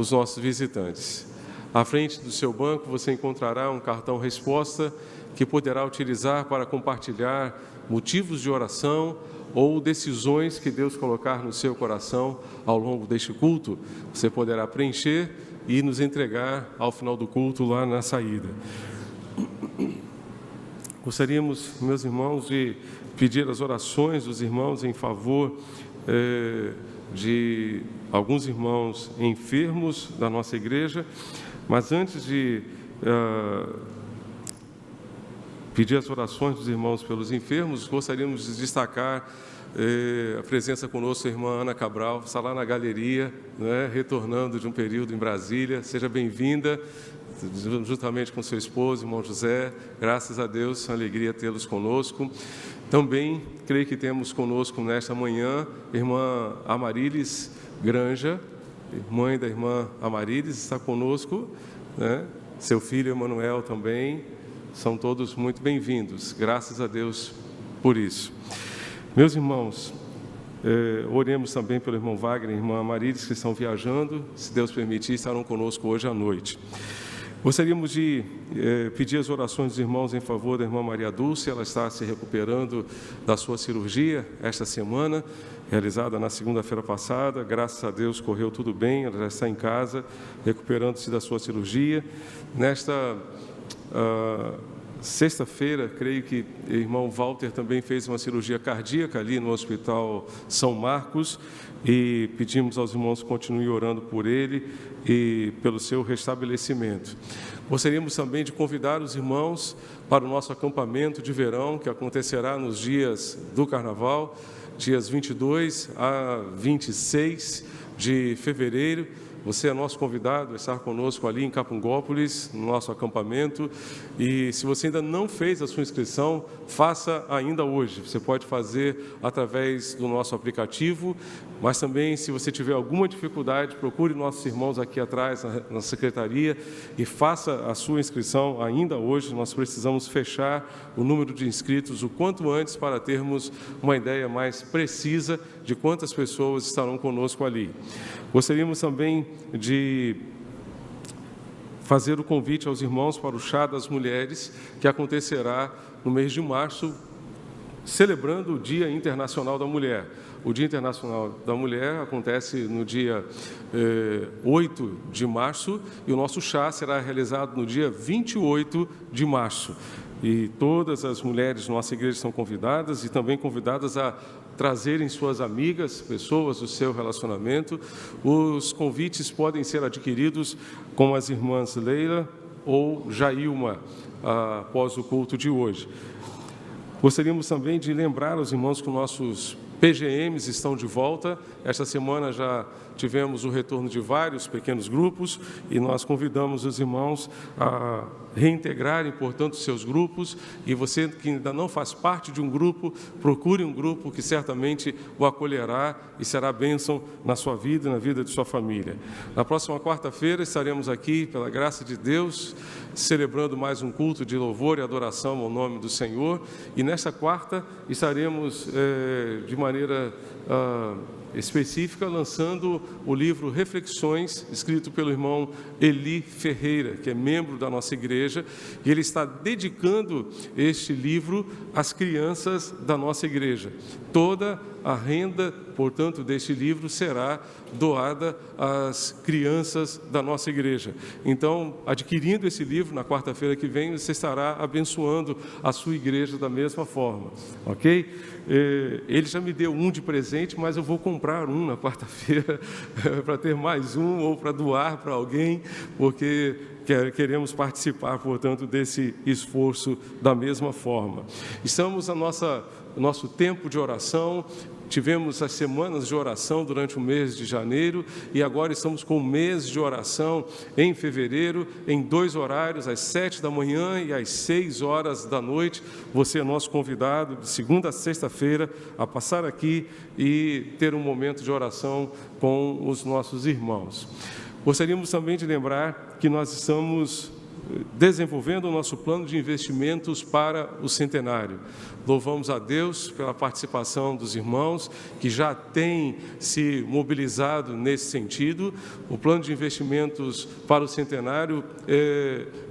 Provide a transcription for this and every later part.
os nossos visitantes. À frente do seu banco você encontrará um cartão resposta que poderá utilizar para compartilhar motivos de oração ou decisões que Deus colocar no seu coração ao longo deste culto. Você poderá preencher e nos entregar ao final do culto lá na saída. Gostaríamos, meus irmãos, de pedir as orações dos irmãos em favor de alguns irmãos enfermos da nossa igreja, mas antes de pedir as orações dos irmãos pelos enfermos, gostaríamos de destacar a presença conosco da irmã Ana Cabral, está lá na galeria, né, retornando de um período em Brasília. Seja bem-vinda, juntamente com seu esposo, irmão José. Graças a Deus, uma alegria tê-los conosco. Também, creio que temos conosco nesta manhã, a irmã Amarilis Granja, mãe da irmã Amarilis, está conosco, né? Seu filho Emanuel também, são todos muito bem-vindos. Graças a Deus por isso. Meus irmãos, oremos também pelo irmão Wagner e irmã Amarilis, que estão viajando, se Deus permitir, estarão conosco hoje à noite. Gostaríamos de pedir as orações dos irmãos em favor da irmã Maria Dulce. Ela está se recuperando da sua cirurgia esta semana, realizada na segunda-feira passada. Graças a Deus correu tudo bem, ela já está em casa, recuperando-se da sua cirurgia. Nesta sexta-feira, creio que o irmão Walter também fez uma cirurgia cardíaca ali no Hospital São Marcos, e pedimos aos irmãos que continuem orando por ele e pelo seu restabelecimento. Gostaríamos também de convidar os irmãos para o nosso acampamento de verão, que acontecerá nos dias do Carnaval, dias 22 a 26 de fevereiro. Você é nosso convidado a estar conosco ali em Capungópolis, no nosso acampamento. E se você ainda não fez a sua inscrição, faça ainda hoje. Você pode fazer através do nosso aplicativo, mas também, se você tiver alguma dificuldade, procure nossos irmãos aqui atrás, na secretaria, e faça a sua inscrição ainda hoje. Nós precisamos fechar o número de inscritos o quanto antes para termos uma ideia mais precisa de quantas pessoas estarão conosco ali. Gostaríamos também de fazer o convite aos irmãos para o Chá das Mulheres, que acontecerá no mês de março, celebrando o Dia Internacional da Mulher. O Dia Internacional da Mulher acontece no dia 8 de março e o nosso chá será realizado no dia 28 de março. E todas as mulheres da nossa igreja são convidadas e também convidadas a trazerem suas amigas, pessoas do seu relacionamento. Os convites podem ser adquiridos com as irmãs Leila ou Jailma, após o culto de hoje. Gostaríamos também de lembrar aos irmãos que os nossos PGMs estão de volta. Esta semana já tivemos o retorno de vários pequenos grupos e nós convidamos os irmãos a reintegrarem, portanto, seus grupos. E você que ainda não faz parte de um grupo, procure um grupo que certamente o acolherá e será bênção na sua vida e na vida de sua família. Na próxima quarta-feira estaremos aqui, pela graça de Deus, celebrando mais um culto de louvor e adoração ao nome do Senhor. E nesta quarta estaremos, de maneira específica, lançando o livro Reflexões, escrito pelo irmão Eli Ferreira, que é membro da nossa igreja, e ele está dedicando este livro às crianças da nossa igreja. Toda a renda, portanto, deste livro será doada às crianças da nossa igreja. Então, adquirindo esse livro, na quarta-feira que vem, você estará abençoando a sua igreja da mesma forma, ok? Ele já me deu um de presente, mas eu vou comprar um na quarta-feira para ter mais um ou para doar para alguém, porque queremos participar, portanto, desse esforço da mesma forma. Estamos no nosso tempo de oração. Tivemos as semanas de oração durante o mês de janeiro e agora estamos com o mês de oração em fevereiro, em 2 horários, às 7 da manhã e às 6 horas da noite. Você é nosso convidado de segunda a sexta-feira a passar aqui e ter um momento de oração com os nossos irmãos. Gostaríamos também de lembrar que nós estamos desenvolvendo o nosso plano de investimentos para o centenário. Louvamos a Deus pela participação dos irmãos que já têm se mobilizado nesse sentido. O plano de investimentos para o centenário,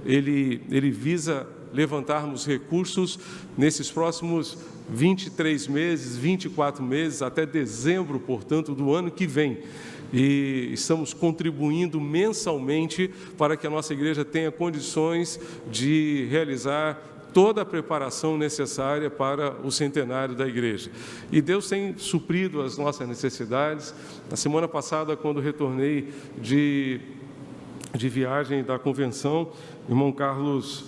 ele visa levantarmos recursos nesses próximos 23 meses, 24 meses, até dezembro, portanto, do ano que vem. E estamos contribuindo mensalmente para que a nossa igreja tenha condições de realizar toda a preparação necessária para o centenário da igreja. E Deus tem suprido as nossas necessidades. Na semana passada, quando retornei de viagem da convenção, o irmão Carlos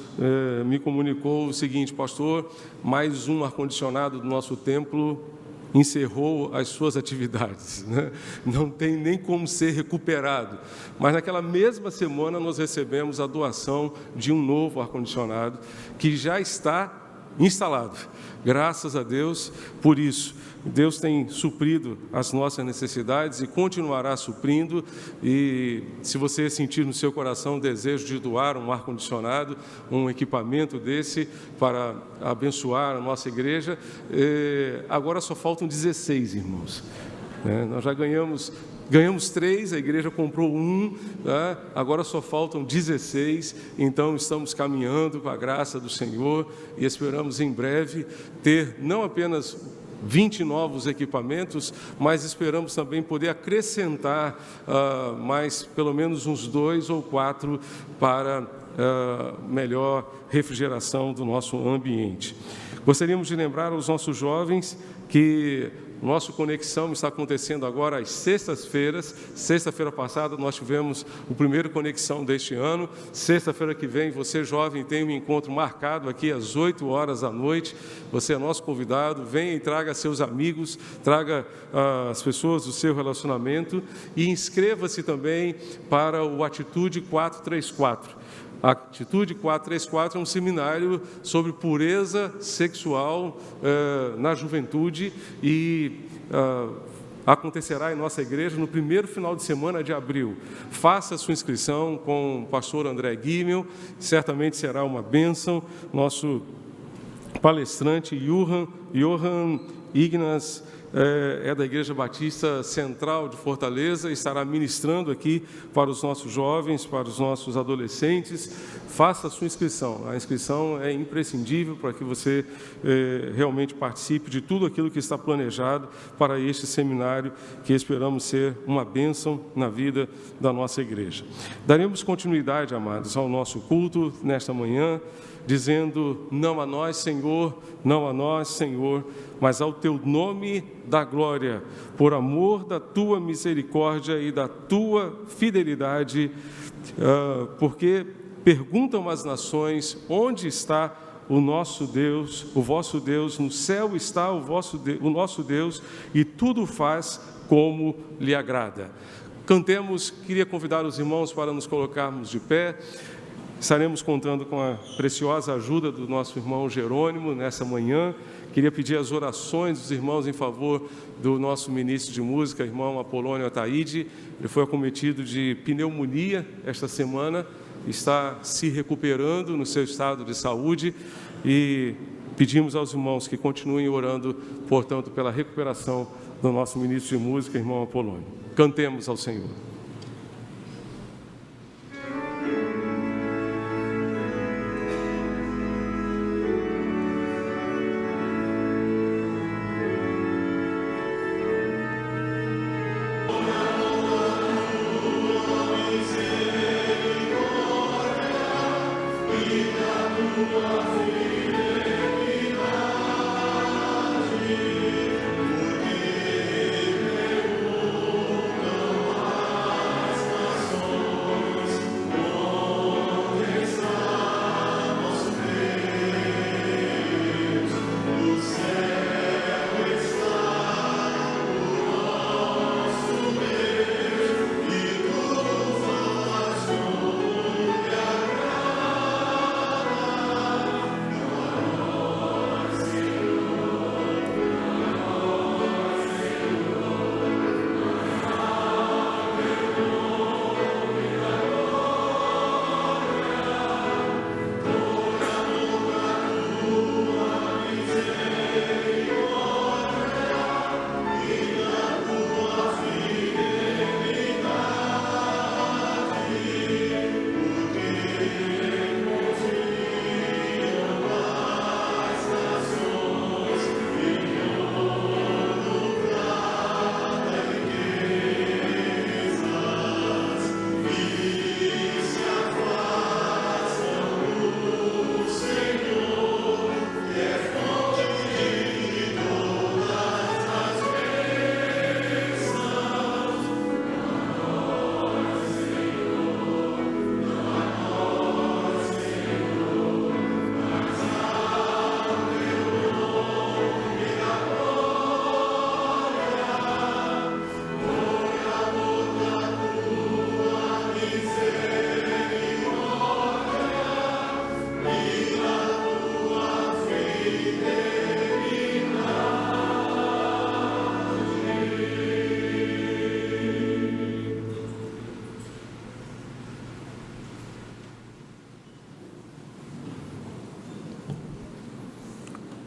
me comunicou o seguinte: pastor, mais um ar-condicionado do nosso templo encerrou as suas atividades, né? Não tem nem como ser recuperado. Mas naquela mesma semana nós recebemos a doação de um novo ar-condicionado que já está instalado. Graças a Deus por isso. Deus tem suprido as nossas necessidades e continuará suprindo. E se você sentir no seu coração o desejo de doar um ar-condicionado, um equipamento desse para abençoar a nossa igreja, agora só faltam 16, irmãos. Nós já ganhamos 3, a igreja comprou 1, tá? Agora só faltam 16, então estamos caminhando com a graça do Senhor e esperamos em breve ter não apenas 20 novos equipamentos, mas esperamos também poder acrescentar mais pelo menos uns 2 ou 4 para melhor refrigeração do nosso ambiente. Gostaríamos de lembrar aos nossos jovens que nossa conexão está acontecendo agora às sextas-feiras. Sexta-feira passada nós tivemos o primeiro conexão deste ano. Sexta-feira que vem, você jovem tem um encontro marcado aqui às 8 horas da noite. Você é nosso convidado, venha e traga seus amigos, traga as pessoas do seu relacionamento e inscreva-se também para o Atitude 434. A Atitude 434 é um seminário sobre pureza sexual na juventude e acontecerá em nossa igreja no primeiro final de semana de abril. Faça a sua inscrição com o pastor André Guimel, certamente será uma bênção. Nosso palestrante Johan Ignas é da Igreja Batista Central de Fortaleza, estará ministrando aqui para os nossos jovens, para os nossos adolescentes. Faça a sua inscrição. A inscrição é imprescindível para que você realmente participe de tudo aquilo que está planejado para este seminário, que esperamos ser uma bênção na vida da nossa igreja. Daremos continuidade, amados, ao nosso culto nesta manhã, dizendo: não a nós, Senhor, não a nós, Senhor, mas ao Teu nome da glória, por amor da Tua misericórdia e da Tua fidelidade, porque perguntam as nações: onde está o nosso Deus, o vosso Deus? No céu está o nosso Deus, e tudo faz como lhe agrada. Cantemos. Queria convidar os irmãos para nos colocarmos de pé. Estaremos contando com a preciosa ajuda do nosso irmão Jerônimo nessa manhã. Queria pedir as orações dos irmãos em favor do nosso ministro de música, irmão Apolônio Ataíde. Ele foi acometido de pneumonia esta semana, está se recuperando no seu estado de saúde e pedimos aos irmãos que continuem orando, portanto, pela recuperação do nosso ministro de música, irmão Apolônio. Cantemos ao Senhor.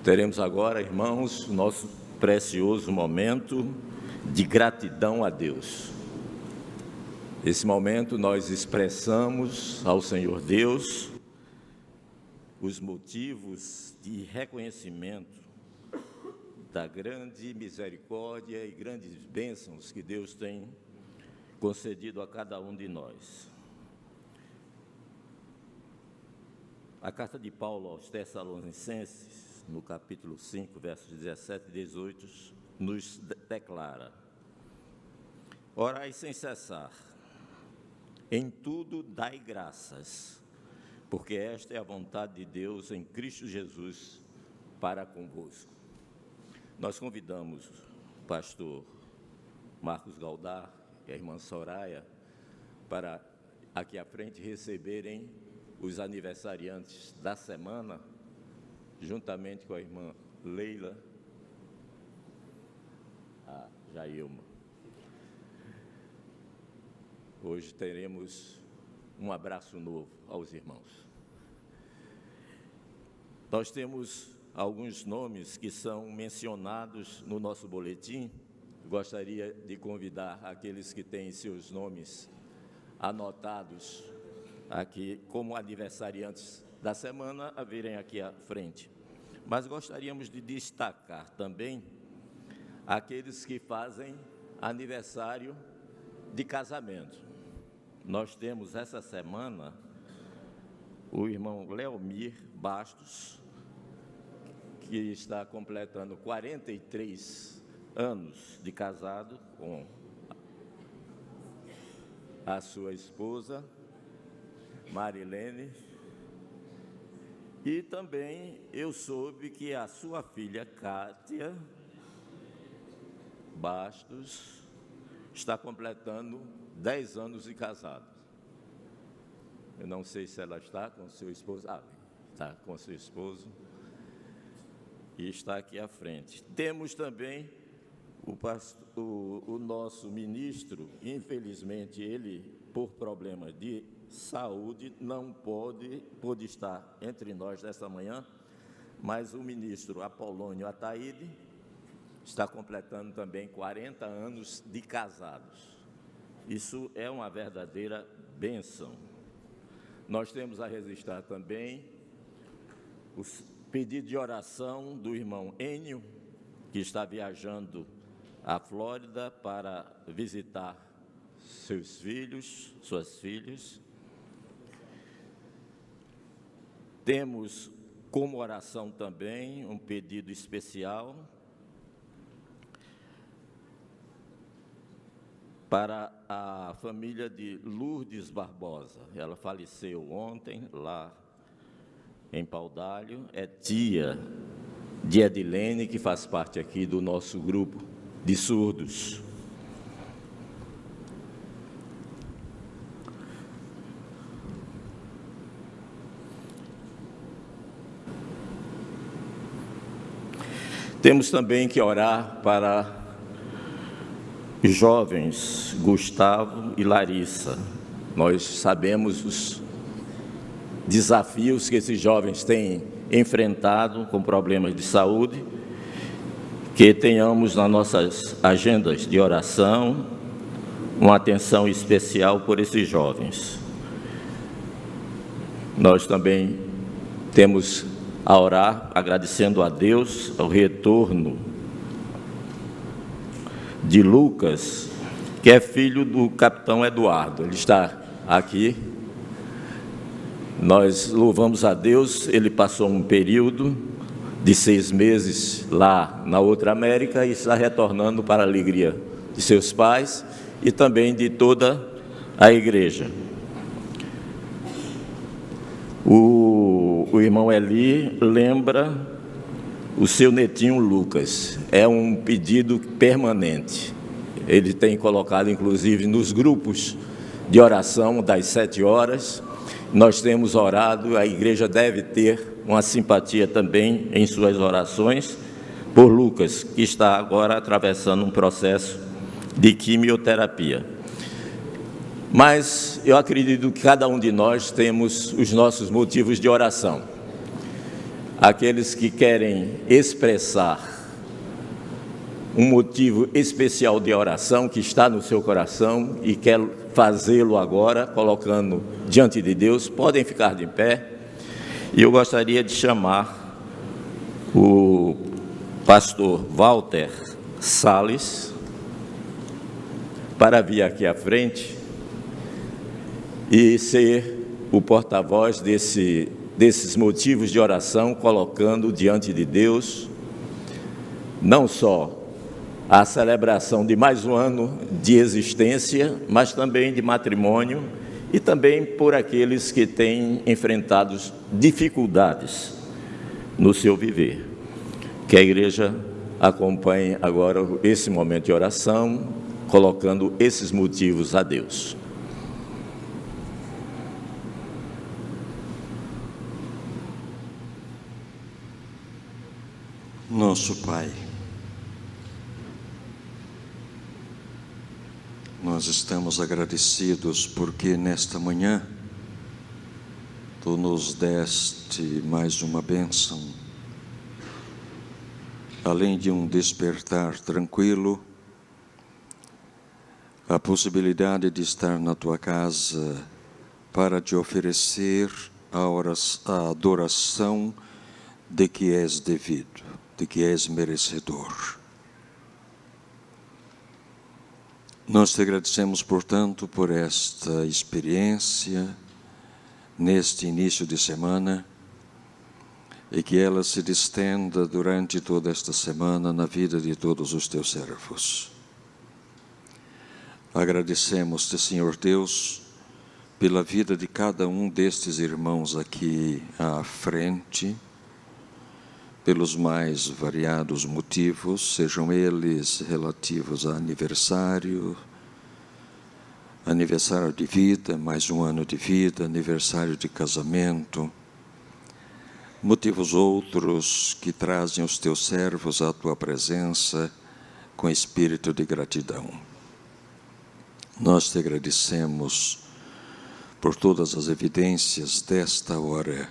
Teremos agora, irmãos, o nosso precioso momento de gratidão a Deus. Nesse momento nós expressamos ao Senhor Deus os motivos de reconhecimento da grande misericórdia e grandes bênçãos que Deus tem concedido a cada um de nós. A carta de Paulo aos Tessalonicenses, no capítulo 5, versos 17 e 18, nos declara: orai sem cessar, em tudo dai graças, porque esta é a vontade de Deus em Cristo Jesus para convosco. Nós convidamos o pastor Marcos Galdar e a irmã Soraya para aqui à frente receberem os aniversariantes da semana, juntamente com a irmã Leila, a Jailma. Hoje teremos um abraço novo aos irmãos. Nós temos alguns nomes que são mencionados no nosso boletim. Gostaria de convidar aqueles que têm seus nomes anotados aqui como aniversariantes da semana a virem aqui à frente. Mas gostaríamos de destacar também aqueles que fazem aniversário de casamento. Nós temos essa semana o irmão Leomir Bastos, que está completando 43 anos de casado com a sua esposa, Marilene, e também eu soube que a sua filha, Kátia Bastos, está completando 10 anos de casado. Eu não sei se ela está com seu esposo. Está com seu esposo e está aqui à frente. Temos também o nosso ministro, infelizmente ele, por problema de saúde, não pôde estar entre nós nesta manhã, mas o ministro Apolônio Ataíde está completando também 40 anos de casados. Isso é uma verdadeira bênção. Nós temos a registrar também o pedido de oração do irmão Enio, que está viajando à Flórida para visitar seus filhos, suas filhas. Temos como oração também um pedido especial para a família de Lourdes Barbosa. Ela faleceu ontem lá em Paudalho, é tia de Edilene, que faz parte aqui do nosso grupo de surdos. Temos também que orar para os jovens Gustavo e Larissa. Nós sabemos os desafios que esses jovens têm enfrentado com problemas de saúde, que tenhamos nas nossas agendas de oração uma atenção especial por esses jovens. Nós também temos a orar, agradecendo a Deus o retorno de Lucas, que é filho do capitão Eduardo. Ele está aqui. Nós louvamos a Deus, ele passou um período de 6 meses lá na outra América e está retornando para a alegria de seus pais e também de toda a igreja. O irmão Eli lembra o seu netinho Lucas. É um pedido permanente. Ele tem colocado, inclusive, nos grupos de oração das 7 horas. Nós temos orado, a igreja deve ter uma simpatia também em suas orações por Lucas, que está agora atravessando um processo de quimioterapia. Mas eu acredito que cada um de nós temos os nossos motivos de oração. aqueles que querem expressar um motivo especial de oração que está no seu coração e quer fazê-lo agora, colocando diante de Deus, podem ficar de pé. E eu gostaria de chamar o pastor Walter Salles para vir aqui à frente e ser o porta-voz desses motivos de oração, colocando diante de Deus não só a celebração de mais um ano de existência, mas também de matrimônio e também por aqueles que têm enfrentado dificuldades no seu viver. Que a igreja acompanhe agora esse momento de oração, colocando esses motivos a Deus. Nosso Pai, nós estamos agradecidos porque nesta manhã Tu nos deste mais uma bênção. Além de um despertar tranquilo, a possibilidade de estar na Tua casa para Te oferecer a adoração de que és devido, de que és merecedor. Nós Te agradecemos, portanto, por esta experiência, neste início de semana, e que ela se distenda durante toda esta semana na vida de todos os Teus servos. Agradecemos-Te, Senhor Deus, pela vida de cada um destes irmãos aqui à frente, pelos mais variados motivos, sejam eles relativos a aniversário de vida, mais um ano de vida, aniversário de casamento, motivos outros que trazem os Teus servos à Tua presença com espírito de gratidão. Nós Te agradecemos por todas as evidências desta hora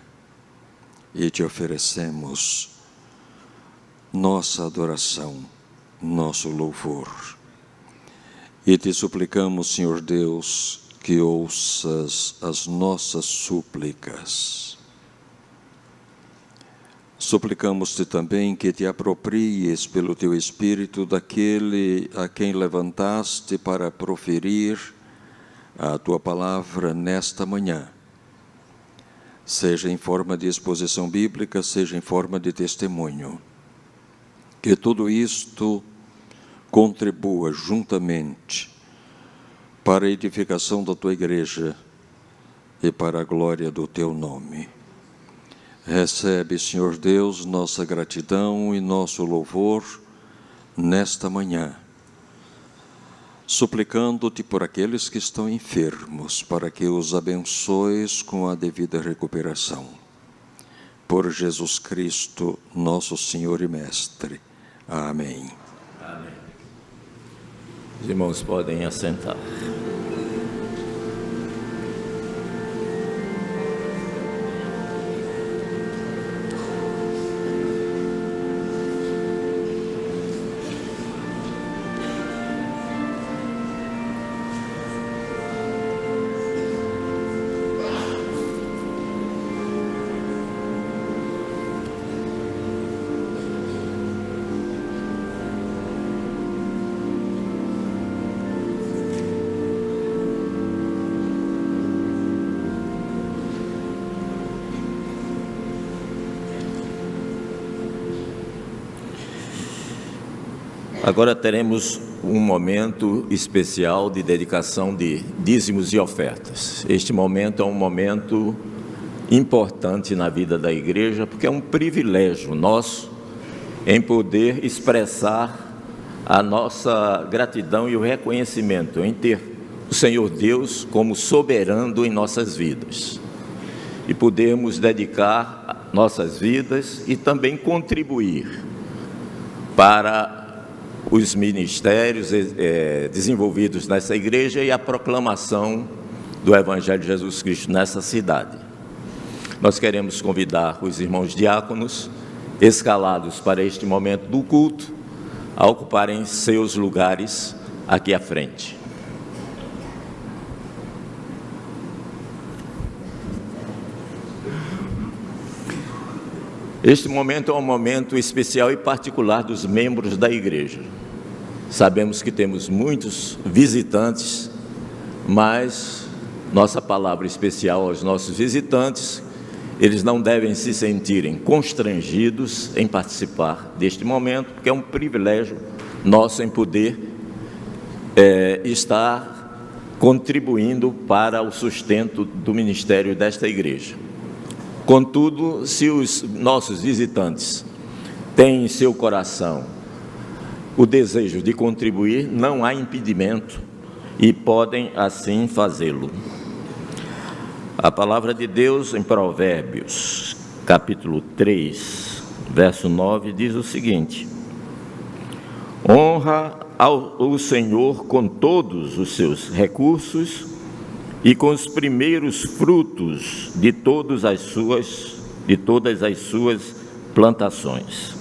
e Te oferecemos nossa adoração, nosso louvor. E Te suplicamos, Senhor Deus, que ouças as nossas súplicas. Suplicamos-Te também que Te apropries pelo Teu Espírito daquele a quem levantaste para proferir a Tua palavra nesta manhã, seja em forma de exposição bíblica, seja em forma de testemunho. Que tudo isto contribua juntamente para a edificação da Tua igreja e para a glória do Teu nome. Recebe, Senhor Deus, nossa gratidão e nosso louvor nesta manhã, suplicando-Te por aqueles que estão enfermos, para que os abençoes com a devida recuperação. Por Jesus Cristo, nosso Senhor e Mestre. Amém. Amém. Os irmãos podem assentar. Agora teremos um momento especial de dedicação de dízimos e ofertas. Este momento é um momento importante na vida da igreja, porque é um privilégio nosso em poder expressar a nossa gratidão e o reconhecimento em ter o Senhor Deus como soberano em nossas vidas. E podermos dedicar nossas vidas e também contribuir para os ministérios desenvolvidos nessa igreja e a proclamação do Evangelho de Jesus Cristo nessa cidade. nós queremos convidar os irmãos diáconos, escalados para este momento do culto, a ocuparem seus lugares aqui à frente. Este momento é um momento especial e particular dos membros da igreja. Sabemos que temos muitos visitantes, mas nossa palavra especial aos nossos visitantes, eles não devem se sentirem constrangidos em participar deste momento, porque é um privilégio nosso em poder estar contribuindo para o sustento do ministério desta igreja. Contudo, se os nossos visitantes têm em seu coração o desejo de contribuir, não há impedimento e podem assim fazê-lo. A palavra de Deus em Provérbios, capítulo 3, verso 9, diz o seguinte: honra o Senhor com todos os seus recursos e com os primeiros frutos de todas as suas plantações.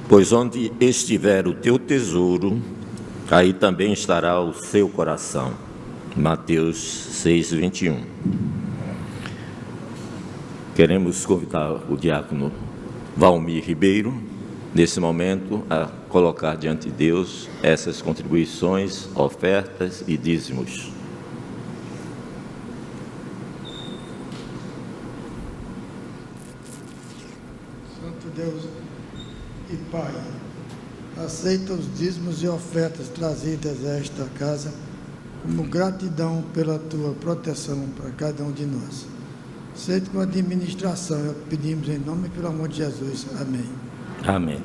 Pois onde estiver o teu tesouro, aí também estará o seu coração. Mateus 6, 21. Queremos convidar o diácono Valmir Ribeiro, nesse momento, a colocar diante de Deus essas contribuições, ofertas e dízimos. Santo Deus e Pai, aceita os dízimos e ofertas trazidas a esta casa como gratidão pela tua proteção para cada um de nós. Aceita com a administração, pedimos em nome e pelo amor de Jesus. Amém. Amém.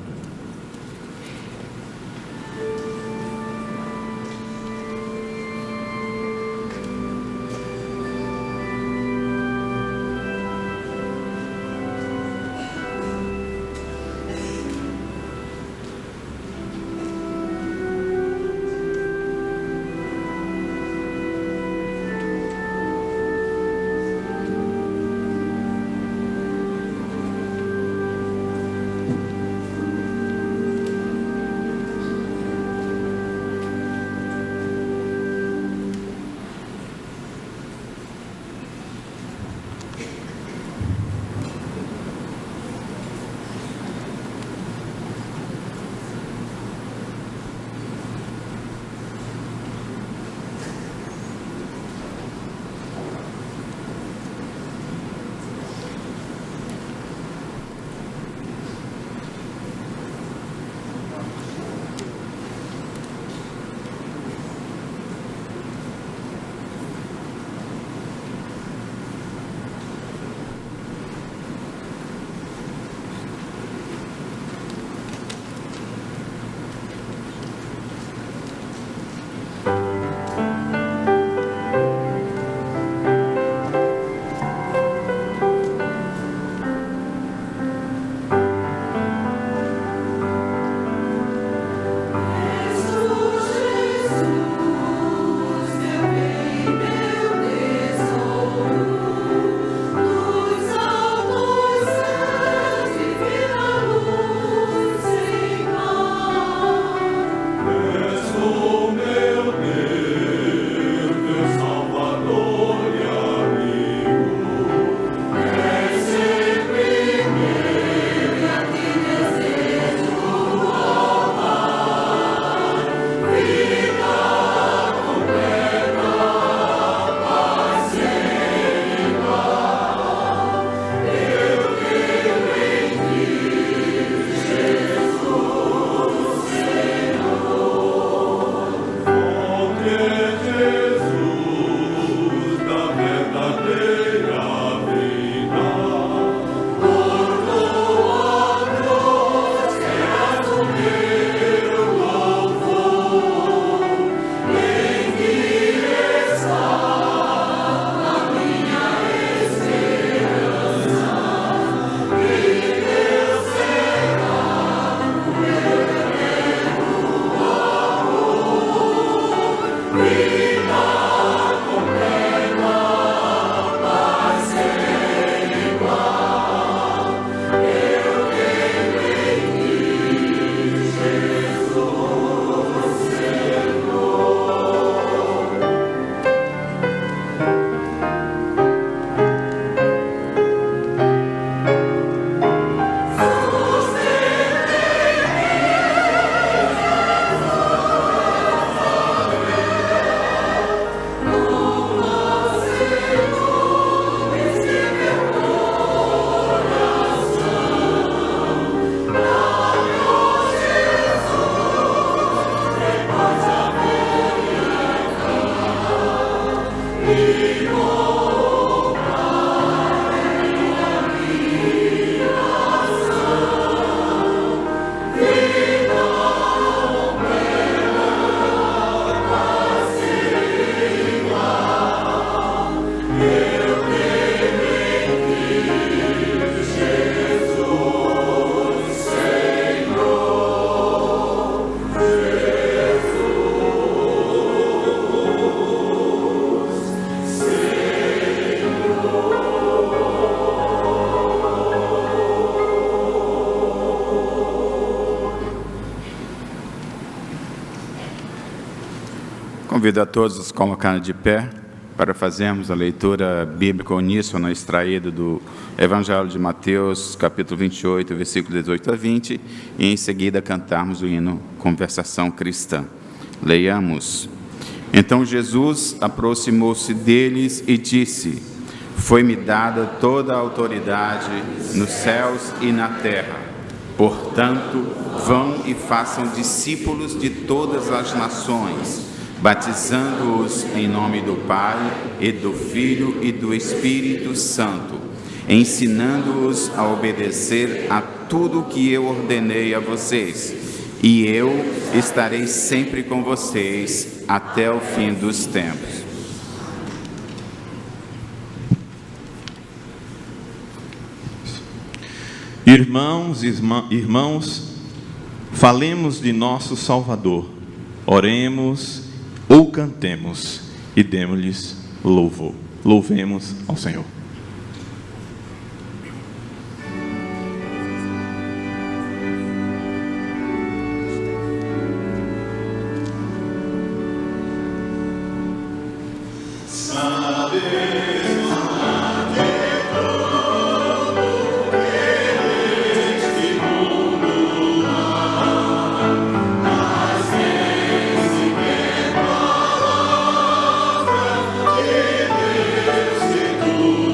Convido a todos a se colocarem de pé para fazermos a leitura bíblica uníssona extraída do Evangelho de Mateus, capítulo 28, versículo 18 a 20, e em seguida cantarmos o hino Conversação Cristã. Leiamos. Então Jesus aproximou-se deles e disse: Foi-me dada toda a autoridade nos céus e na terra. Portanto, vão e façam discípulos de todas as nações, batizando-os em nome do Pai, e do Filho e do Espírito Santo, ensinando-os a obedecer a tudo o que eu ordenei a vocês. E eu estarei sempre com vocês até o fim dos tempos. Irmãos, falemos de nosso Salvador, oremos ou cantemos e demos-lhes louvor. Louvemos ao Senhor. Tu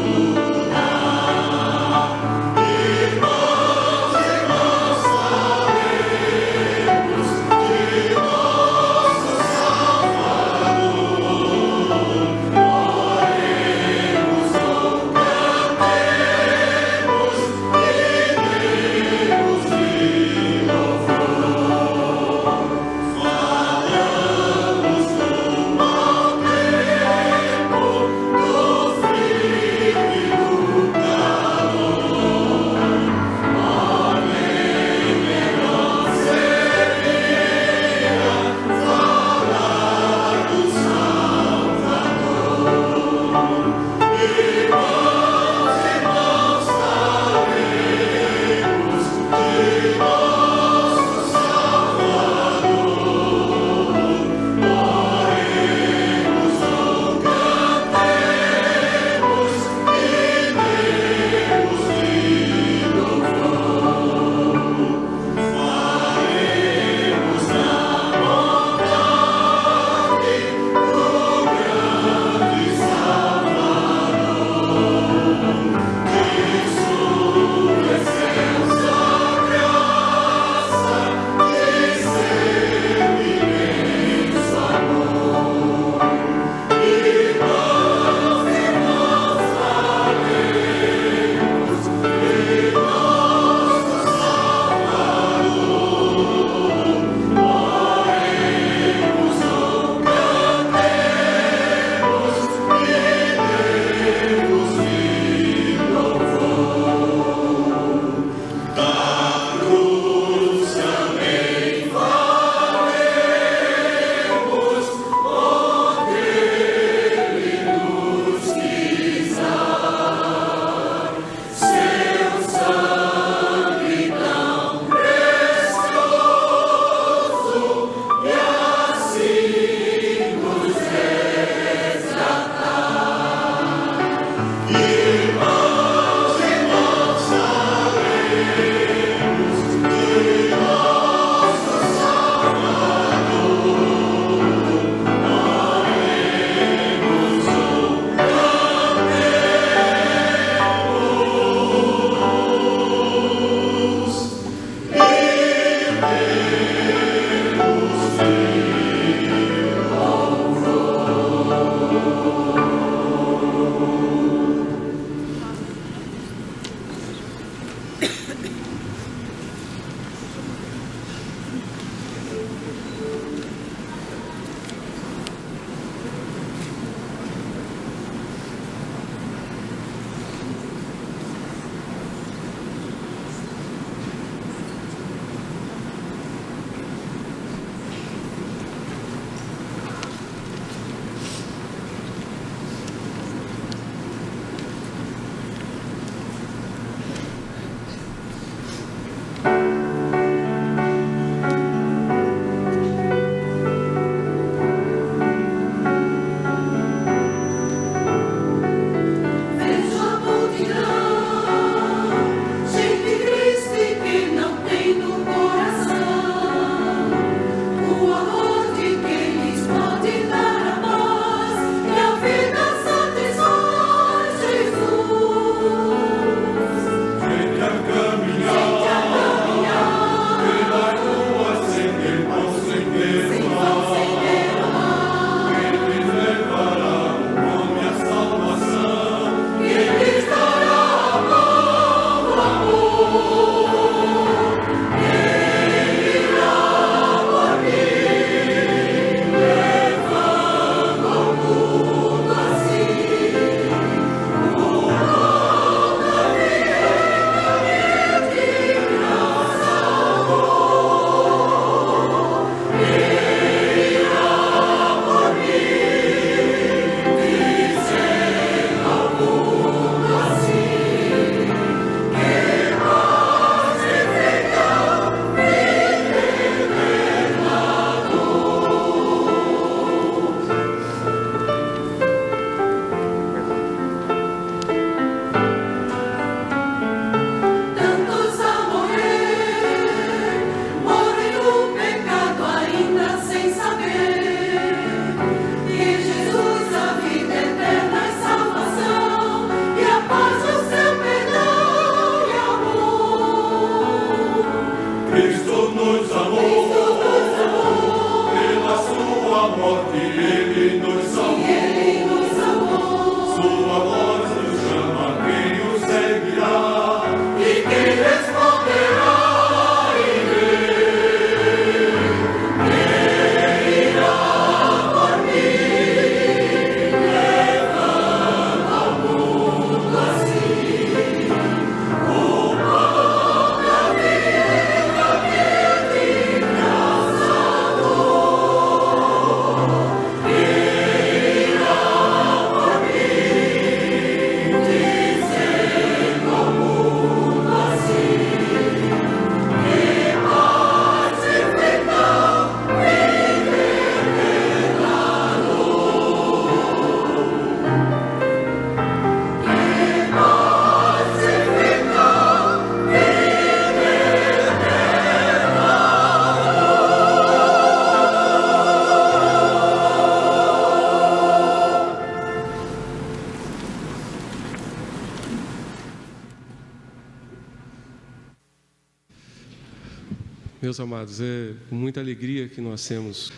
Meus amados, é com muita alegria que nós temos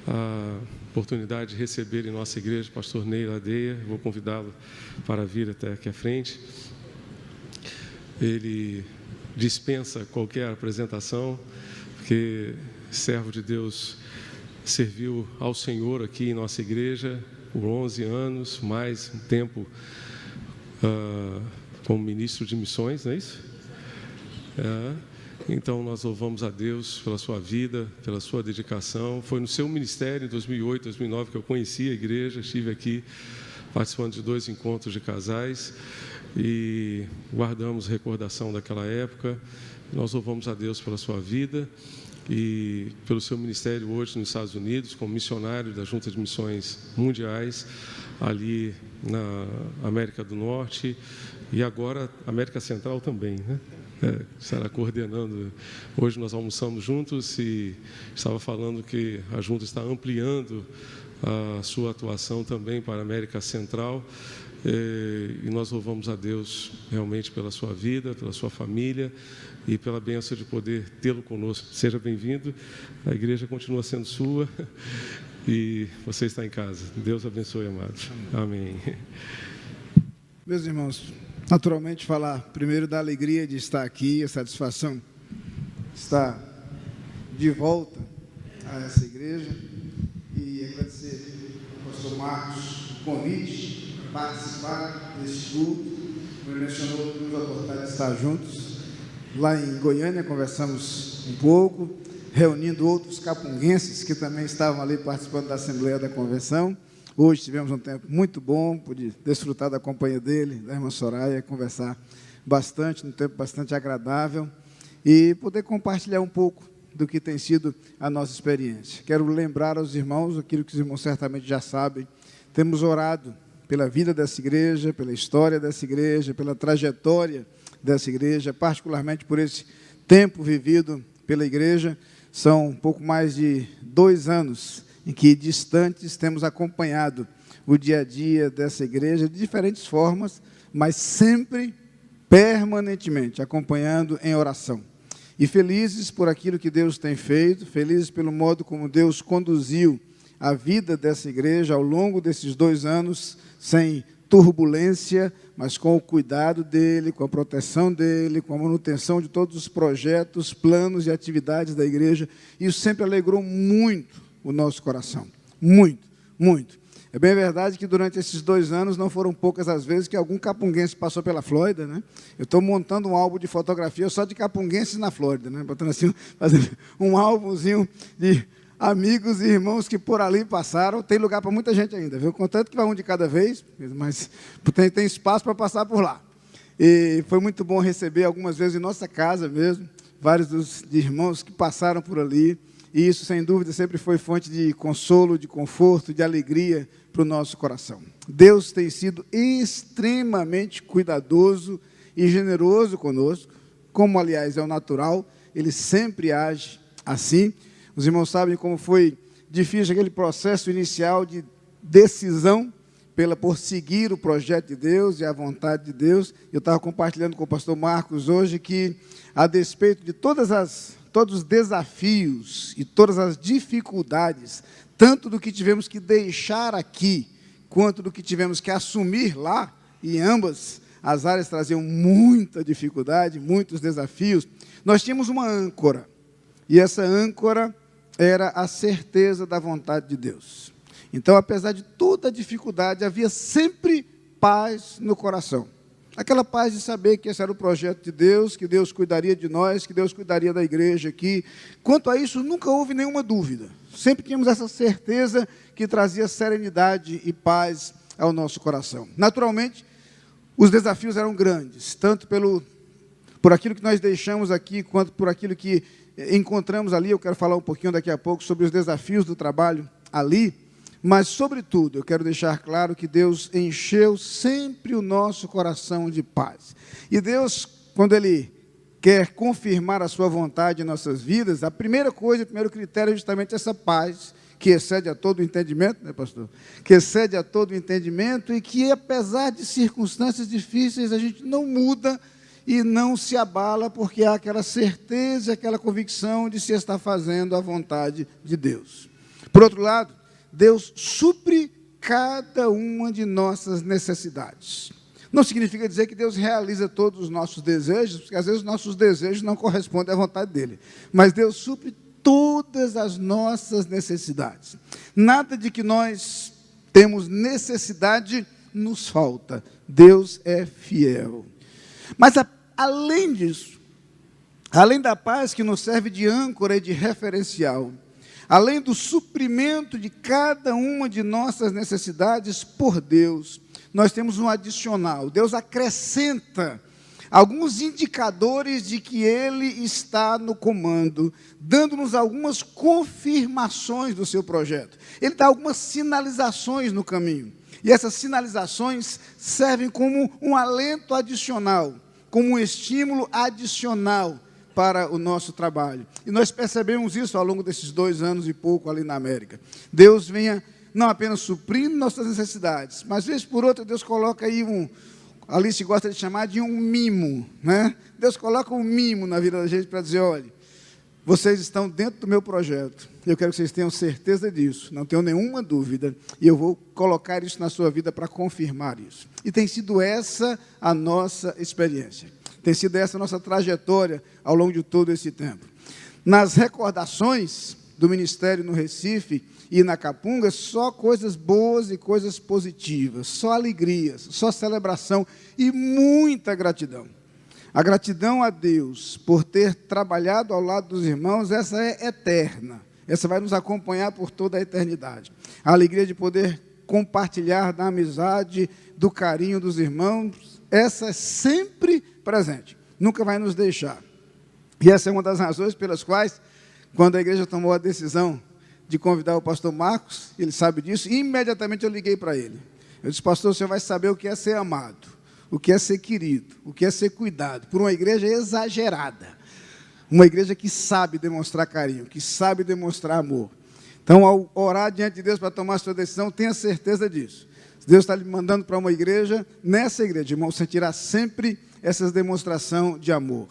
a oportunidade de receber em nossa igreja o pastor Ney Ladeia. Vou convidá-lo para vir até aqui à frente. Ele dispensa qualquer apresentação, porque servo de Deus serviu ao Senhor aqui em nossa igreja por 11 anos, mais um tempo como ministro de missões, não é isso? Então, nós louvamos a Deus pela sua vida, pela sua dedicação. Foi no seu ministério, em 2008, 2009, que eu conheci a igreja. Estive aqui participando de 2 encontros de casais e guardamos recordação daquela época. Nós louvamos a Deus pela sua vida e pelo seu ministério hoje nos Estados Unidos, como missionário da Junta de Missões Mundiais, ali na América do Norte e agora América Central também, né? Estará coordenando. Hoje nós almoçamos juntos e estava falando que a Junta está ampliando a sua atuação também para a América Central. E nós louvamos a Deus realmente pela sua vida, pela sua família e pela bênção de poder tê-lo conosco. Seja bem-vindo, a igreja continua sendo sua e você está em casa. Deus abençoe, amados. Amém. Meus irmãos, naturalmente falar primeiro da alegria de estar aqui, a satisfação de estar de volta a essa igreja e agradecer ao pastor Marcos o convite para participar desse culto. Ele mencionou que tivemos a oportunidade de estar juntos lá em Goiânia, conversamos um pouco, reunindo outros capunguenses que também estavam ali participando da Assembleia da Convenção. Hoje tivemos um tempo muito bom, pude desfrutar da companhia dele, da irmã Soraya, conversar bastante, um tempo bastante agradável, e poder compartilhar um pouco do que tem sido a nossa experiência. Quero lembrar aos irmãos aquilo que os irmãos certamente já sabem. Temos orado pela vida dessa igreja, pela história dessa igreja, pela trajetória dessa igreja, particularmente por esse tempo vivido pela igreja. São um pouco mais de 2 anos em que, distantes, temos acompanhado o dia a dia dessa igreja de diferentes formas, mas sempre, permanentemente, acompanhando em oração. E felizes por aquilo que Deus tem feito, felizes pelo modo como Deus conduziu a vida dessa igreja ao longo desses 2 anos, sem turbulência, mas com o cuidado dEle, com a proteção dEle, com a manutenção de todos os projetos, planos e atividades da igreja. Isso sempre alegrou muito o nosso coração, muito, muito. É bem verdade que durante esses 2 anos não foram poucas as vezes que algum capunguense passou pela Flórida, né? Eu estou montando um álbum de fotografia só de capunguenses na Flórida, né? Botando assim, fazendo um álbumzinho de amigos e irmãos que por ali passaram. Tem lugar para muita gente ainda, viu? Contanto que vai um de cada vez, mas tem espaço para passar por lá. E foi muito bom receber algumas vezes em nossa casa mesmo, vários dos irmãos que passaram por ali. E isso, sem dúvida, sempre foi fonte de consolo, de conforto, de alegria para o nosso coração. Deus tem sido extremamente cuidadoso e generoso conosco, como, aliás, é o natural, Ele sempre age assim. Os irmãos sabem como foi difícil aquele processo inicial de decisão por seguir o projeto de Deus e a vontade de Deus. Eu estava compartilhando com o pastor Marcos hoje que, a despeito de todos os desafios e todas as dificuldades, tanto do que tivemos que deixar aqui, quanto do que tivemos que assumir lá, e ambas as áreas traziam muita dificuldade, muitos desafios, nós tínhamos uma âncora, e essa âncora era a certeza da vontade de Deus. Então, apesar de toda a dificuldade, havia sempre paz no coração. Aquela paz de saber que esse era o projeto de Deus, que Deus cuidaria de nós, que Deus cuidaria da igreja aqui. Quanto a isso, nunca houve nenhuma dúvida. Sempre tínhamos essa certeza que trazia serenidade e paz ao nosso coração. Naturalmente, os desafios eram grandes, tanto por aquilo que nós deixamos aqui, quanto por aquilo que encontramos ali. Eu quero falar um pouquinho daqui a pouco sobre os desafios do trabalho ali. Mas, sobretudo, eu quero deixar claro que Deus encheu sempre o nosso coração de paz. E Deus, quando Ele quer confirmar a sua vontade em nossas vidas, a primeira coisa, o primeiro critério é justamente essa paz, que excede a todo o entendimento, né, pastor? Que excede a todo o entendimento e que, apesar de circunstâncias difíceis, a gente não muda e não se abala porque há aquela certeza, aquela convicção de se estar fazendo a vontade de Deus. Por outro lado, Deus supre cada uma de nossas necessidades. Não significa dizer que Deus realiza todos os nossos desejos, porque às vezes os nossos desejos não correspondem à vontade dele. Mas Deus supre todas as nossas necessidades. Nada de que nós temos necessidade nos falta. Deus é fiel. Mas, além disso, além da paz que nos serve de âncora e de referencial, além do suprimento de cada uma de nossas necessidades por Deus, nós temos um adicional. Deus acrescenta alguns indicadores de que Ele está no comando, dando-nos algumas confirmações do seu projeto. Ele dá algumas sinalizações no caminho. E essas sinalizações servem como um alento adicional, como um estímulo adicional para o nosso trabalho. E nós percebemos isso ao longo desses 2 anos e pouco ali na América. Deus venha não apenas suprindo nossas necessidades, mas, vez por outra, Deus coloca aí a Alice gosta de chamar de um mimo, né? Deus coloca um mimo na vida da gente para dizer, olha, vocês estão dentro do meu projeto, eu quero que vocês tenham certeza disso, não tenho nenhuma dúvida, e eu vou colocar isso na sua vida para confirmar isso. E tem sido essa a nossa experiência, tem sido essa a nossa trajetória ao longo de todo esse tempo. Nas recordações do ministério no Recife e na Capunga, só coisas boas e coisas positivas, só alegrias, só celebração e muita gratidão. A gratidão a Deus por ter trabalhado ao lado dos irmãos, essa é eterna. Essa vai nos acompanhar por toda a eternidade. A alegria de poder compartilhar da amizade, do carinho dos irmãos, essa é sempre presente, nunca vai nos deixar. E essa é uma das razões pelas quais, quando a igreja tomou a decisão de convidar o pastor Marcos, ele sabe disso, e imediatamente eu liguei para ele. Eu disse, pastor, o senhor vai saber o que é ser amado, o que é ser querido, o que é ser cuidado, por uma igreja exagerada, uma igreja que sabe demonstrar carinho, que sabe demonstrar amor. Então, ao orar diante de Deus para tomar a sua decisão, tenha certeza disso. Se Deus está lhe mandando para uma igreja, nessa igreja, irmão, você terá sempre essa demonstração de amor.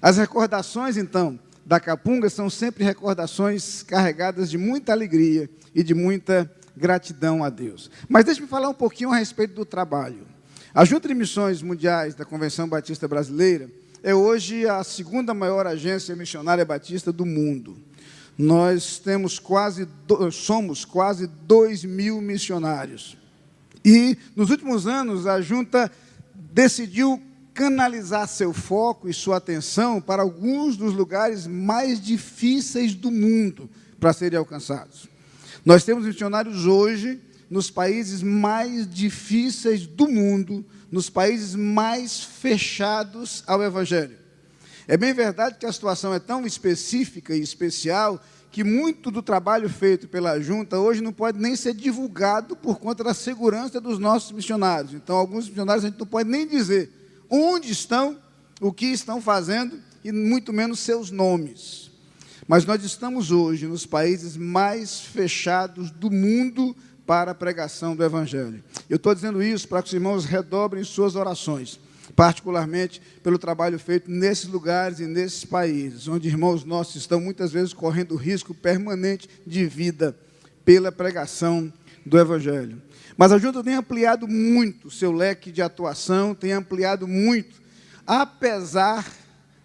As recordações, então, da Capunga são sempre recordações carregadas de muita alegria e de muita gratidão a Deus. Mas deixe-me falar um pouquinho a respeito do trabalho. A Junta de Missões Mundiais da Convenção Batista Brasileira é hoje a 2ª maior agência missionária batista do mundo. Nós somos quase 2.000 missionários. E, nos últimos anos, a Junta decidiu canalizar seu foco e sua atenção para alguns dos lugares mais difíceis do mundo para serem alcançados. Nós temos missionários hoje nos países mais difíceis do mundo, nos países mais fechados ao Evangelho. É bem verdade que a situação é tão específica e especial que muito do trabalho feito pela Junta hoje não pode nem ser divulgado por conta da segurança dos nossos missionários. Então, alguns missionários a gente não pode nem dizer onde estão, o que estão fazendo, e muito menos seus nomes. Mas nós estamos hoje nos países mais fechados do mundo para a pregação do Evangelho. Eu estou dizendo isso para que os irmãos redobrem suas orações, particularmente pelo trabalho feito nesses lugares e nesses países, onde irmãos nossos estão muitas vezes correndo risco permanente de vida pela pregação do Evangelho. Mas a Junta tem ampliado muito o seu leque de atuação, tem ampliado muito, apesar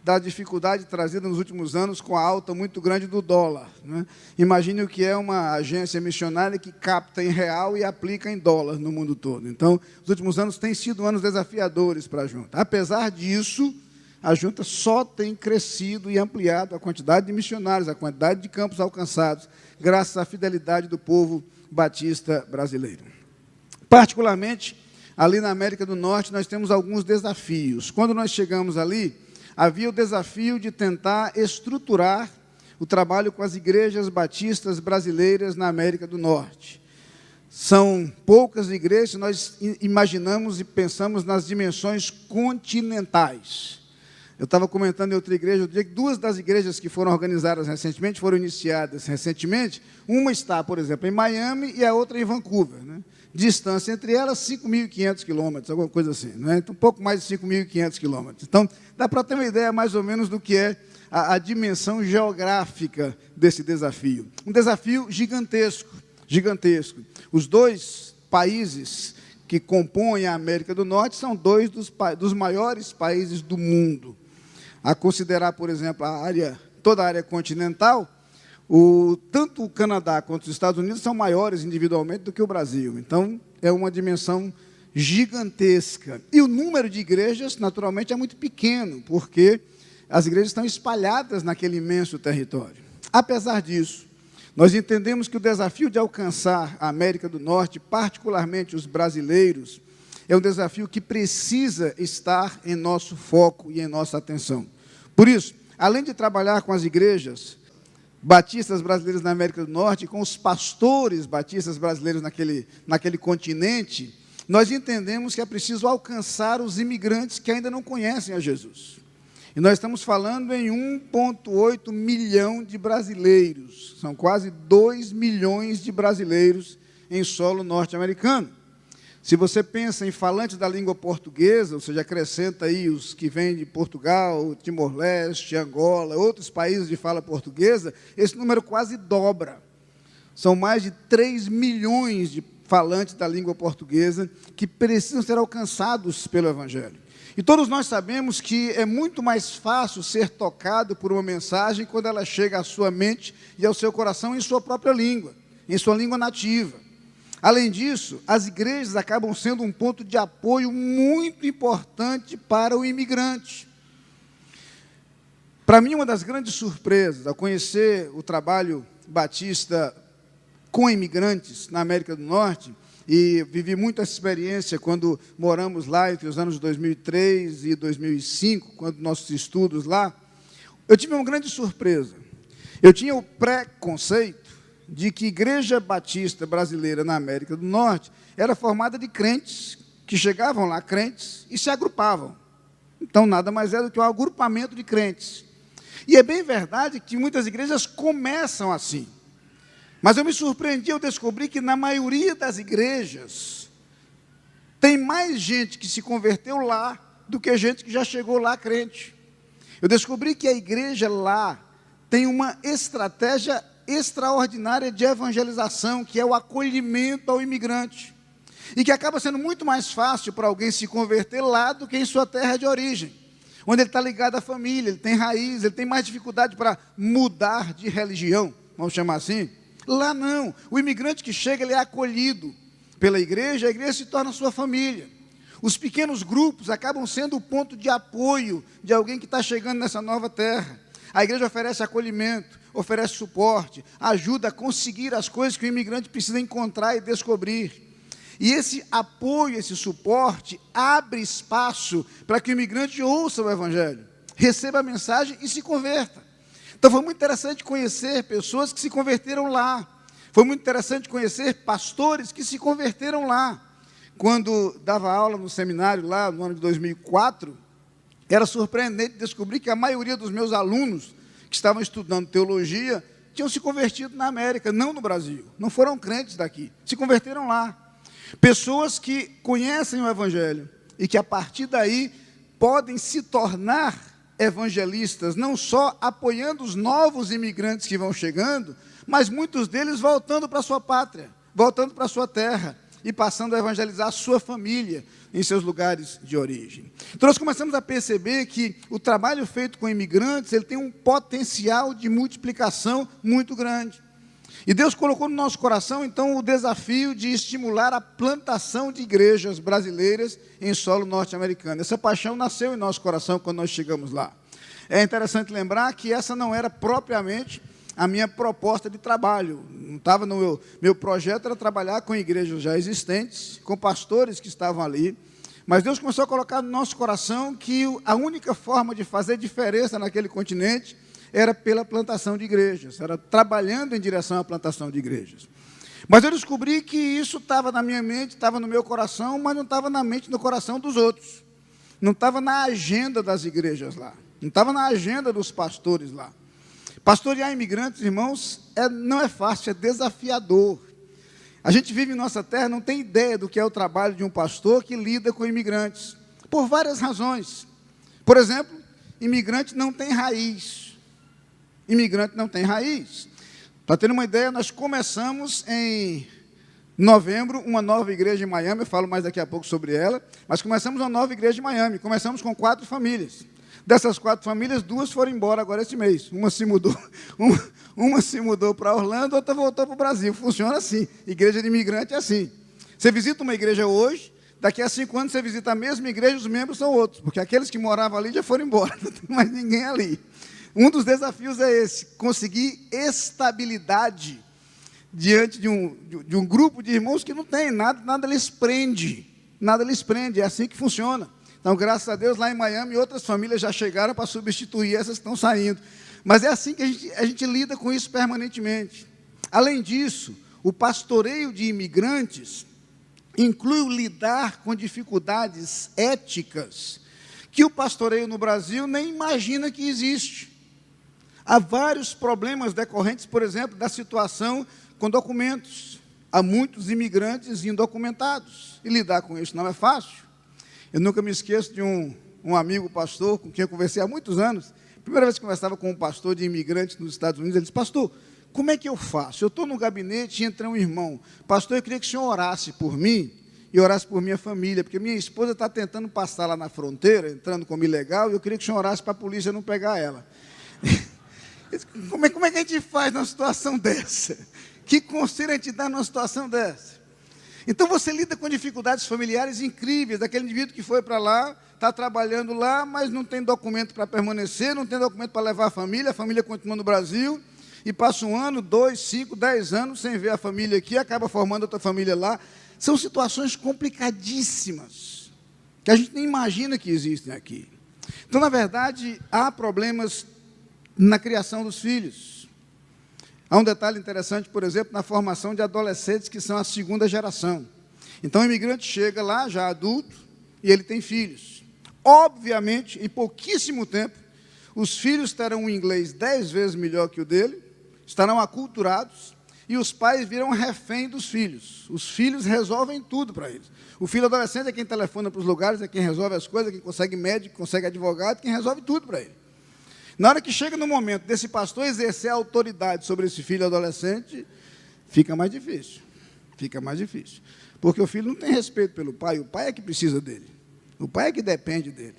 da dificuldade trazida nos últimos anos com a alta muito grande do dólar, né? Imagine o que é uma agência missionária que capta em real e aplica em dólar no mundo todo. Então, os últimos anos têm sido anos desafiadores para a Junta. Apesar disso, a Junta só tem crescido e ampliado a quantidade de missionários, a quantidade de campos alcançados, graças à fidelidade do povo batista brasileiro. Particularmente, ali na América do Norte, nós temos alguns desafios. Quando nós chegamos ali, havia o desafio de tentar estruturar o trabalho com as igrejas batistas brasileiras na América do Norte. São poucas igrejas, nós imaginamos e pensamos nas dimensões continentais. Eu estava comentando em outra igreja, outro dia, que 2 das igrejas que foram organizadas recentemente, foram iniciadas recentemente, uma está, por exemplo, em Miami e a outra em Vancouver, né? Distância entre elas, 5.500 quilômetros, alguma coisa assim, né? Então, um pouco mais de 5.500 quilômetros. Então, dá para ter uma ideia mais ou menos do que é a dimensão geográfica desse desafio. Um desafio gigantesco, gigantesco. Os 2 países que compõem a América do Norte são 2 dos maiores países do mundo. A considerar, por exemplo, toda a área continental, tanto o Canadá quanto os Estados Unidos são maiores individualmente do que o Brasil. Então, é uma dimensão gigantesca. E o número de igrejas, naturalmente, é muito pequeno, porque as igrejas estão espalhadas naquele imenso território. Apesar disso, nós entendemos que o desafio de alcançar a América do Norte, particularmente os brasileiros, é um desafio que precisa estar em nosso foco e em nossa atenção. Por isso, além de trabalhar com as igrejas batistas brasileiras na América do Norte, com os pastores batistas brasileiros naquele continente, nós entendemos que é preciso alcançar os imigrantes que ainda não conhecem a Jesus. E nós estamos falando em 1,8 milhão de brasileiros, são quase 2 milhões de brasileiros em solo norte-americano. Se você pensa em falantes da língua portuguesa, ou seja, acrescenta aí os que vêm de Portugal, Timor-Leste, Angola, outros países de fala portuguesa, esse número quase dobra. São mais de 3 milhões de falantes da língua portuguesa que precisam ser alcançados pelo Evangelho. E todos nós sabemos que é muito mais fácil ser tocado por uma mensagem quando ela chega à sua mente e ao seu coração em sua própria língua, em sua língua nativa. Além disso, as igrejas acabam sendo um ponto de apoio muito importante para o imigrante. Para mim, uma das grandes surpresas, ao conhecer o trabalho batista com imigrantes na América do Norte, e vivi muito essa experiência quando moramos lá entre os anos de 2003 e 2005, quando nossos estudos lá, eu tive uma grande surpresa. Eu tinha o preconceito de que a Igreja Batista Brasileira na América do Norte era formada de crentes que chegavam lá, crentes, e se agrupavam. Então, nada mais é do que um agrupamento de crentes. E é bem verdade que muitas igrejas começam assim. Mas eu me surpreendi ao descobrir que, na maioria das igrejas, tem mais gente que se converteu lá do que gente que já chegou lá crente. Eu descobri que a igreja lá tem uma estratégia extraordinária de evangelização, que é o acolhimento ao imigrante, e que acaba sendo muito mais fácil para alguém se converter lá do que em sua terra de origem, onde ele está ligado à família, ele tem raiz, ele tem mais dificuldade para mudar de religião, vamos chamar assim. Lá não, o imigrante que chega, ele é acolhido pela igreja, a igreja se torna sua família. Os pequenos grupos acabam sendo o ponto de apoio de alguém que está chegando nessa nova terra. A igreja oferece acolhimento, oferece suporte, ajuda a conseguir as coisas que o imigrante precisa encontrar e descobrir. E esse apoio, esse suporte, abre espaço para que o imigrante ouça o Evangelho, receba a mensagem e se converta. Então, foi muito interessante conhecer pessoas que se converteram lá. Foi muito interessante conhecer pastores que se converteram lá. Quando dava aula no seminário lá, no ano de 2004, era surpreendente descobrir que a maioria dos meus alunos que estavam estudando teologia tinham se convertido na América, não no Brasil. Não foram crentes daqui, se converteram lá. Pessoas que conhecem o Evangelho e que, a partir daí, podem se tornar evangelistas, não só apoiando os novos imigrantes que vão chegando, mas muitos deles voltando para a sua pátria, voltando para a sua terra e passando a evangelizar a sua família em seus lugares de origem. Então, nós começamos a perceber que o trabalho feito com imigrantes, ele tem um potencial de multiplicação muito grande. E Deus colocou no nosso coração, então, o desafio de estimular a plantação de igrejas brasileiras em solo norte-americano. Essa paixão nasceu em nosso coração quando nós chegamos lá. É interessante lembrar que essa não era propriamente a minha proposta de trabalho. Não estava no meu projeto, era trabalhar com igrejas já existentes, com pastores que estavam ali. Mas Deus começou a colocar no nosso coração que a única forma de fazer diferença naquele continente era pela plantação de igrejas, era trabalhando em direção à plantação de igrejas. Mas eu descobri que isso estava na minha mente, estava no meu coração, mas não estava na mente e no coração dos outros. Não estava na agenda das igrejas lá. Não estava na agenda dos pastores lá. Pastorear imigrantes, irmãos, não é fácil, é desafiador. A gente vive em nossa terra, não tem ideia do que é o trabalho de um pastor que lida com imigrantes, por várias razões. Por exemplo, imigrante não tem raiz. Imigrante não tem raiz. Para ter uma ideia, nós começamos em novembro uma nova igreja em Miami, eu falo mais daqui a pouco sobre ela, mas começamos uma nova igreja em Miami, começamos com 4 famílias. Dessas 4 famílias, 2 foram embora agora esse mês. Uma se mudou, uma se mudou para Orlando, outra voltou para o Brasil. Funciona assim. Igreja de imigrante é assim. Você visita uma igreja hoje, daqui a 5 anos você visita a mesma igreja, os membros são outros, porque aqueles que moravam ali já foram embora, não tem mais ninguém ali. Um dos desafios é esse, conseguir estabilidade diante de um grupo de irmãos que não tem, nada lhes prende. Nada lhes prende, é assim que funciona. Então, graças a Deus, lá em Miami, outras famílias já chegaram para substituir essas que estão saindo. Mas é assim que a gente lida com isso permanentemente. Além disso, o pastoreio de imigrantes inclui o lidar com dificuldades éticas que o pastoreio no Brasil nem imagina que existe. Há vários problemas decorrentes, por exemplo, da situação com documentos. Há muitos imigrantes indocumentados, e lidar com isso não é fácil. Eu nunca me esqueço de um amigo pastor com quem eu conversei há muitos anos. Primeira vez que conversava com um pastor de imigrantes nos Estados Unidos, ele disse: pastor, como é que eu faço? Eu estou no gabinete e entra um irmão. Pastor, eu queria que o senhor orasse por mim e orasse por minha família, porque minha esposa está tentando passar lá na fronteira, entrando como ilegal, e eu queria que o senhor orasse para a polícia não pegar ela. Como é que a gente faz numa situação dessa? Que conselho a gente dá numa situação dessa? Então, você lida com dificuldades familiares incríveis, daquele indivíduo que foi para lá, está trabalhando lá, mas não tem documento para permanecer, não tem documento para levar a família continua no Brasil, e passa 1 ano, 2, 5, 10 anos sem ver a família aqui, acaba formando outra família lá. São situações complicadíssimas, que a gente nem imagina que existem aqui. Então, na verdade, há problemas na criação dos filhos. Há um detalhe interessante, por exemplo, na formação de adolescentes que são a 2ª geração. Então, o imigrante chega lá, já adulto, e ele tem filhos. Obviamente, em pouquíssimo tempo, os filhos terão um inglês 10 vezes melhor que o dele, estarão aculturados, e os pais viram refém dos filhos. Os filhos resolvem tudo para eles. O filho adolescente é quem telefona para os lugares, é quem resolve as coisas, é quem consegue médico, consegue advogado, quem resolve tudo para ele. Na hora que chega no momento desse pastor exercer a autoridade sobre esse filho adolescente, fica mais difícil. Fica mais difícil. Porque o filho não tem respeito pelo pai, o pai é que precisa dele. O pai é que depende dele.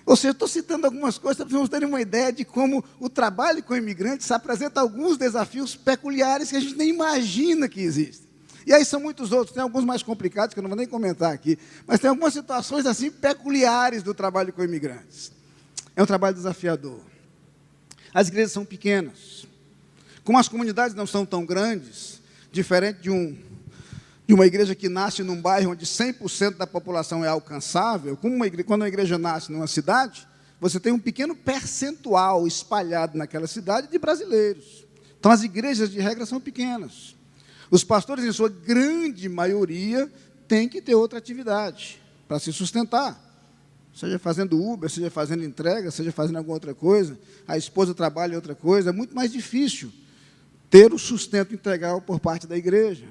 Ou seja, estou citando algumas coisas para vocês terem uma ideia de como o trabalho com imigrantes apresenta alguns desafios peculiares que a gente nem imagina que existem. E aí são muitos outros, tem alguns mais complicados que eu não vou nem comentar aqui, mas tem algumas situações assim peculiares do trabalho com imigrantes. É um trabalho desafiador. As igrejas são pequenas. Como as comunidades não são tão grandes, diferente de uma igreja que nasce num bairro onde 100% da população é alcançável, quando uma igreja nasce numa cidade, você tem um pequeno percentual espalhado naquela cidade de brasileiros. Então, as igrejas, de regra, são pequenas. Os pastores, em sua grande maioria, têm que ter outra atividade para se sustentar. Seja fazendo Uber, seja fazendo entrega, seja fazendo alguma outra coisa, a esposa trabalha em outra coisa, é muito mais difícil ter o sustento integral por parte da igreja.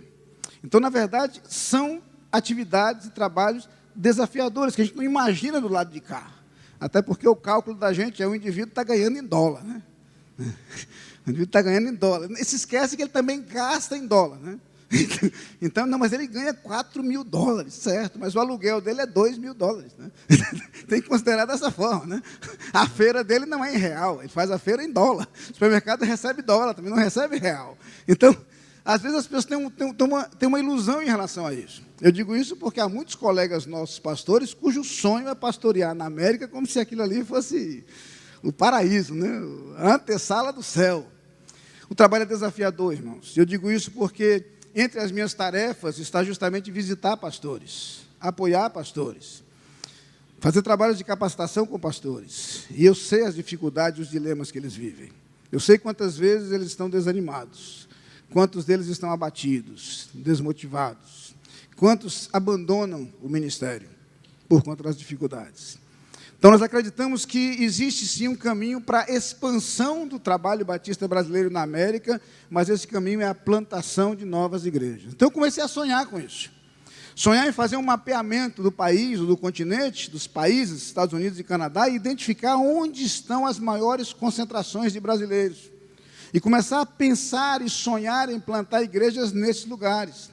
Então, na verdade, são atividades e trabalhos desafiadores, que a gente não imagina do lado de cá. Até porque o cálculo da gente é o indivíduo está ganhando em dólar, né? O indivíduo está ganhando em dólar. E se esquece que ele também gasta em dólar, né? Então, não, mas ele ganha $4.000, certo, mas o aluguel dele é $2.000, né? Tem que considerar dessa forma, né? A feira dele não é em real, ele faz a feira em dólar. O supermercado recebe dólar, também não recebe real. Então, às vezes as pessoas têm uma ilusão em relação a isso. Eu digo isso porque há muitos colegas nossos pastores cujo sonho é pastorear na América como se aquilo ali fosse o paraíso, né? A antessala do céu. O trabalho é desafiador, irmãos. Eu digo isso porque entre as minhas tarefas está justamente visitar pastores, apoiar pastores, fazer trabalhos de capacitação com pastores. E eu sei as dificuldades e os dilemas que eles vivem. Eu sei quantas vezes eles estão desanimados, quantos deles estão abatidos, desmotivados, quantos abandonam o ministério por conta das dificuldades. Então, nós acreditamos que existe, sim, um caminho para a expansão do trabalho batista brasileiro na América, mas esse caminho é a plantação de novas igrejas. Então, eu comecei a sonhar com isso. Sonhar em fazer um mapeamento do país, ou do continente, dos países, Estados Unidos e Canadá, e identificar onde estão as maiores concentrações de brasileiros. E começar a pensar e sonhar em plantar igrejas nesses lugares.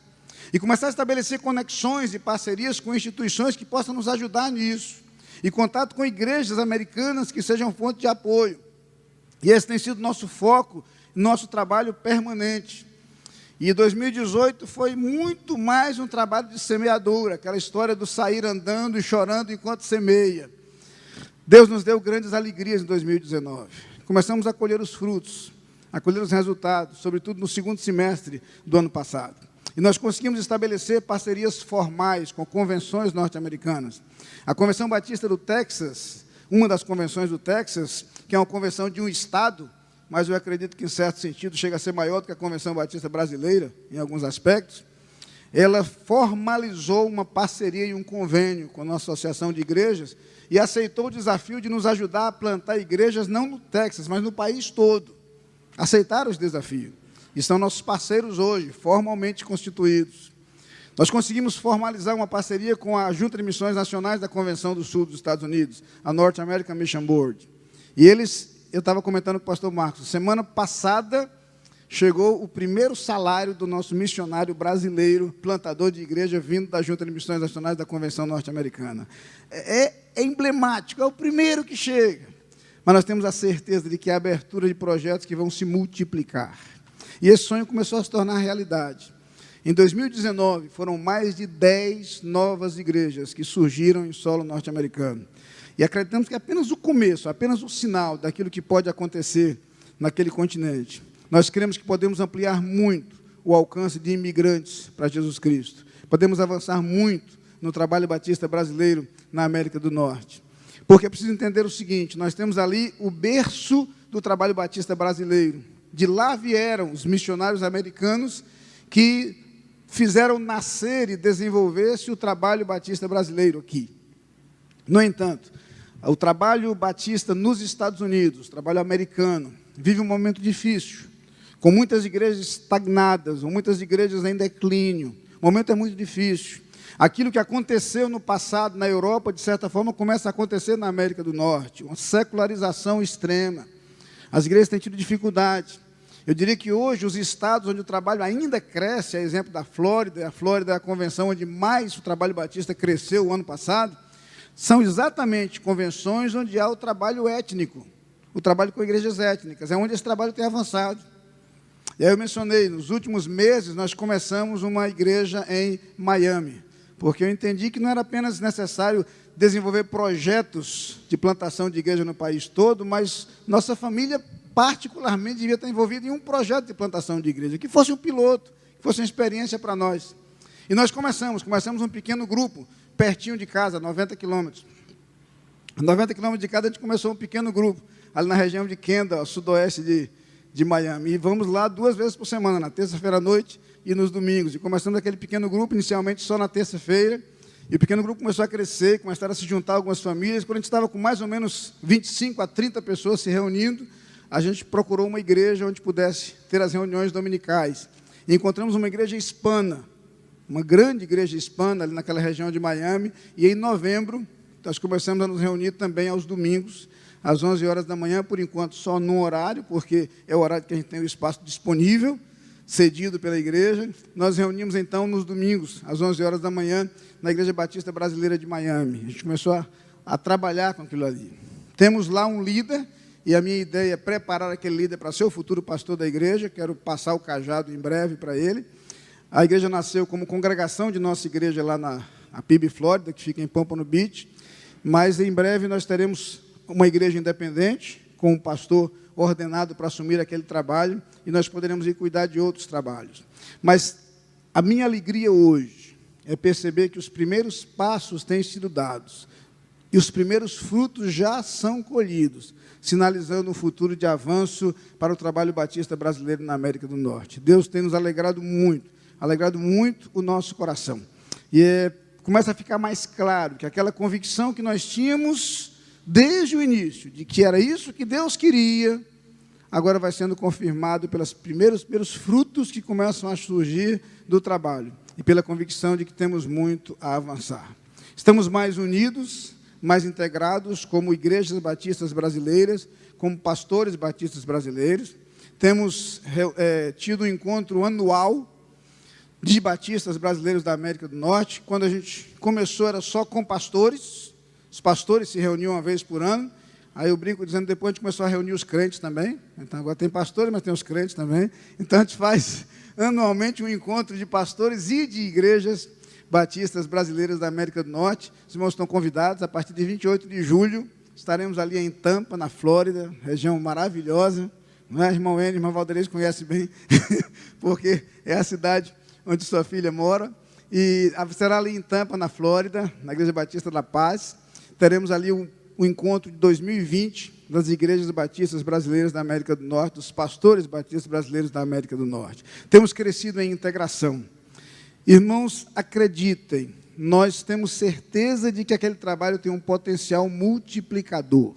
E começar a estabelecer conexões e parcerias com instituições que possam nos ajudar nisso. E contato com igrejas americanas que sejam fonte de apoio. E esse tem sido nosso foco, nosso trabalho permanente. E 2018 foi muito mais um trabalho de semeadura, aquela história do sair andando e chorando enquanto semeia. Deus nos deu grandes alegrias em 2019. Começamos a colher os frutos, a colher os resultados, sobretudo no segundo semestre do ano passado. E nós conseguimos estabelecer parcerias formais com convenções norte-americanas. A Convenção Batista do Texas, uma das convenções do Texas, que é uma convenção de um estado, mas eu acredito que, em certo sentido, chega a ser maior do que a Convenção Batista brasileira, em alguns aspectos, ela formalizou uma parceria e um convênio com a nossa associação de igrejas e aceitou o desafio de nos ajudar a plantar igrejas, não no Texas, mas no país todo. Aceitaram esse desafio. E são nossos parceiros hoje, formalmente constituídos. Nós conseguimos formalizar uma parceria com a Junta de Missões Nacionais da Convenção do Sul dos Estados Unidos, a North American Mission Board. E eu estava comentando com o pastor Marcos, semana passada chegou o primeiro salário do nosso missionário brasileiro, plantador de igreja, vindo da Junta de Missões Nacionais da Convenção Norte-Americana. É emblemático, é o primeiro que chega. Mas nós temos a certeza de que é a abertura de projetos que vão se multiplicar. E esse sonho começou a se tornar realidade. Em 2019, foram mais de 10 novas igrejas que surgiram em solo norte-americano. E acreditamos que é apenas o começo, apenas o sinal daquilo que pode acontecer naquele continente. Nós cremos que podemos ampliar muito o alcance de imigrantes para Jesus Cristo. Podemos avançar muito no trabalho batista brasileiro na América do Norte. Porque é preciso entender o seguinte, nós temos ali o berço do trabalho batista brasileiro. De lá vieram os missionários americanos que fizeram nascer e desenvolver-se o trabalho batista brasileiro aqui. No entanto, o trabalho batista nos Estados Unidos, o trabalho americano, vive um momento difícil, com muitas igrejas estagnadas, ou muitas igrejas em declínio. O momento é muito difícil. Aquilo que aconteceu no passado na Europa, de certa forma, começa a acontecer na América do Norte, uma secularização extrema. As igrejas têm tido dificuldade. Eu diria que hoje os estados onde o trabalho ainda cresce, a exemplo da Flórida, a Flórida é a convenção onde mais o trabalho batista cresceu o ano passado, são exatamente convenções onde há o trabalho étnico, o trabalho com igrejas étnicas, é onde esse trabalho tem avançado. E aí eu mencionei, nos últimos meses nós começamos uma igreja em Miami, porque eu entendi que não era apenas necessário desenvolver projetos de plantação de igreja no país todo, mas nossa família particularmente devia estar envolvida em um projeto de plantação de igreja, que fosse um piloto, que fosse uma experiência para nós. E nós começamos um pequeno grupo, pertinho de casa, 90 quilômetros. 90 quilômetros de casa, a gente começou um pequeno grupo, ali na região de Kendall, sudoeste de Miami. E vamos lá 2 vezes por semana, na terça-feira à noite e nos domingos. E começamos aquele pequeno grupo, inicialmente só na terça-feira, e o pequeno grupo começou a crescer, começaram a se juntar algumas famílias. Quando a gente estava com mais ou menos 25 a 30 pessoas se reunindo, a gente procurou uma igreja onde pudesse ter as reuniões dominicais. E encontramos uma igreja hispana, uma grande igreja hispana, ali naquela região de Miami, e em novembro, nós começamos a nos reunir também aos domingos, às 11 horas da manhã, por enquanto só num horário, porque é o horário que a gente tem o espaço disponível, cedido pela igreja. Nós reunimos, então, nos domingos, às 11 horas da manhã, na Igreja Batista Brasileira de Miami. A gente começou a trabalhar com aquilo ali. Temos lá um líder, e a minha ideia é preparar aquele líder para ser o futuro pastor da igreja. Quero passar o cajado em breve para ele. A igreja nasceu como congregação de nossa igreja lá na PIB Flórida, que fica em Pompano Beach, mas em breve nós teremos uma igreja independente, com um pastor ordenado para assumir aquele trabalho, e nós poderemos ir cuidar de outros trabalhos. Mas a minha alegria hoje é perceber que os primeiros passos têm sido dados, e os primeiros frutos já são colhidos, sinalizando um futuro de avanço para o trabalho batista brasileiro na América do Norte. Deus tem nos alegrado muito o nosso coração. E começa a ficar mais claro que aquela convicção que nós tínhamos desde o início, de que era isso que Deus queria, agora vai sendo confirmado pelos primeiros frutos que começam a surgir do trabalho e pela convicção de que temos muito a avançar. Estamos mais unidos, mais integrados como igrejas batistas brasileiras, como pastores batistas brasileiros. Temos tido um encontro anual de batistas brasileiros da América do Norte. Quando a gente começou, era só com pastores. Os pastores se reuniam uma vez por ano. Aí eu brinco dizendo, depois a gente começou a reunir os crentes também. Então, agora tem pastores, mas tem os crentes também. Então, a gente faz anualmente um encontro de pastores e de igrejas batistas brasileiras da América do Norte. Os irmãos estão convidados. A partir de 28 de julho, estaremos ali em Tampa, na Flórida, região maravilhosa. Não é, irmão Enio, irmão Valderez conhece bem, porque é a cidade onde sua filha mora. E será ali em Tampa, na Flórida, na Igreja Batista da Paz. Teremos ali o encontro de 2020 das igrejas batistas brasileiras da América do Norte, dos pastores batistas brasileiros da América do Norte. Temos crescido em integração. Irmãos, acreditem, nós temos certeza de que aquele trabalho tem um potencial multiplicador.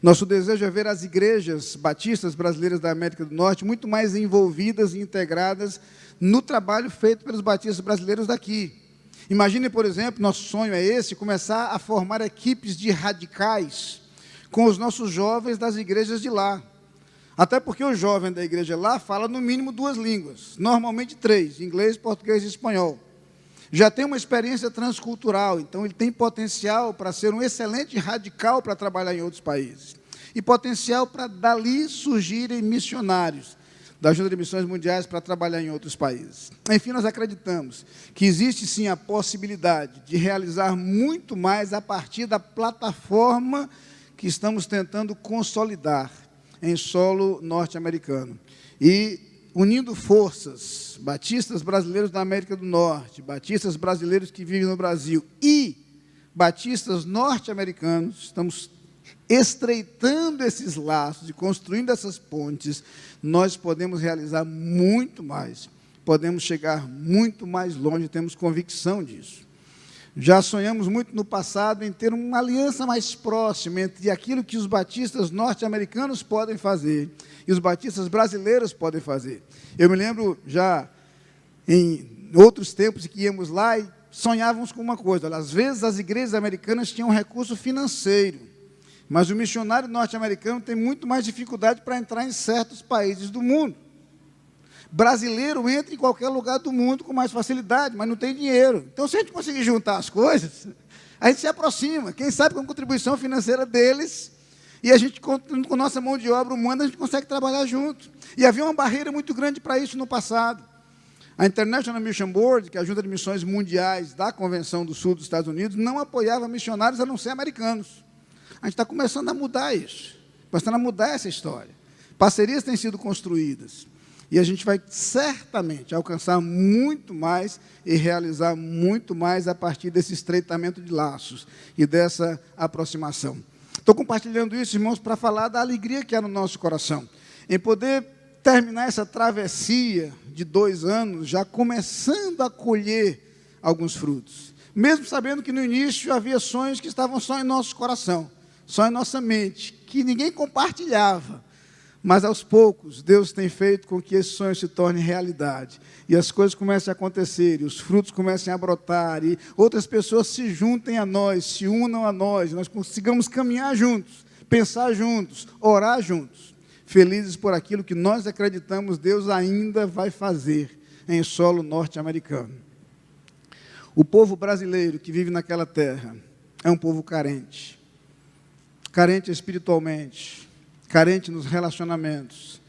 Nosso desejo é ver as igrejas batistas brasileiras da América do Norte muito mais envolvidas e integradas no trabalho feito pelos batistas brasileiros daqui. Imagine, por exemplo, nosso sonho é esse, começar a formar equipes de radicais com os nossos jovens das igrejas de lá. Até porque o jovem da igreja lá fala no mínimo 2 línguas, normalmente 3, inglês, português e espanhol. Já tem uma experiência transcultural, então ele tem potencial para ser um excelente radical para trabalhar em outros países. E potencial para dali surgirem missionários da Ajuda de Missões Mundiais para trabalhar em outros países. Enfim, nós acreditamos que existe sim a possibilidade de realizar muito mais a partir da plataforma que estamos tentando consolidar em solo norte-americano. E unindo forças, batistas brasileiros da América do Norte, batistas brasileiros que vivem no Brasil e batistas norte-americanos, estamos estreitando esses laços e construindo essas pontes, nós podemos realizar muito mais, podemos chegar muito mais longe, temos convicção disso. Já sonhamos muito no passado em ter uma aliança mais próxima entre aquilo que os batistas norte-americanos podem fazer e os batistas brasileiros podem fazer. Eu me lembro já em outros tempos que íamos lá e sonhávamos com uma coisa, às vezes as igrejas americanas tinham recurso financeiro, mas o missionário norte-americano tem muito mais dificuldade para entrar em certos países do mundo. Brasileiro entra em qualquer lugar do mundo com mais facilidade, mas não tem dinheiro. Então, se a gente conseguir juntar as coisas, a gente se aproxima. Quem sabe com a contribuição financeira deles, e a gente, com nossa mão de obra humana, a gente consegue trabalhar junto. E havia uma barreira muito grande para isso no passado. A International Mission Board, que é a Ajuda de Missões Mundiais da Convenção do Sul dos Estados Unidos, não apoiava missionários a não ser americanos. A gente está começando a mudar isso, começando a mudar essa história. Parcerias têm sido construídas. E a gente vai certamente alcançar muito mais e realizar muito mais a partir desse estreitamento de laços e dessa aproximação. Estou compartilhando isso, irmãos, para falar da alegria que há no nosso coração, em poder terminar essa travessia de 2 anos, já começando a colher alguns frutos. Mesmo sabendo que no início havia sonhos que estavam só em nosso coração, só em nossa mente, que ninguém compartilhava. Mas, aos poucos, Deus tem feito com que esse sonho se torne realidade. E as coisas comecem a acontecer, e os frutos comecem a brotar, e outras pessoas se juntem a nós, se unam a nós, nós consigamos caminhar juntos, pensar juntos, orar juntos. Felizes por aquilo que nós acreditamos Deus ainda vai fazer em solo norte-americano. O povo brasileiro que vive naquela terra é um povo carente. Carente espiritualmente, carente nos relacionamentos.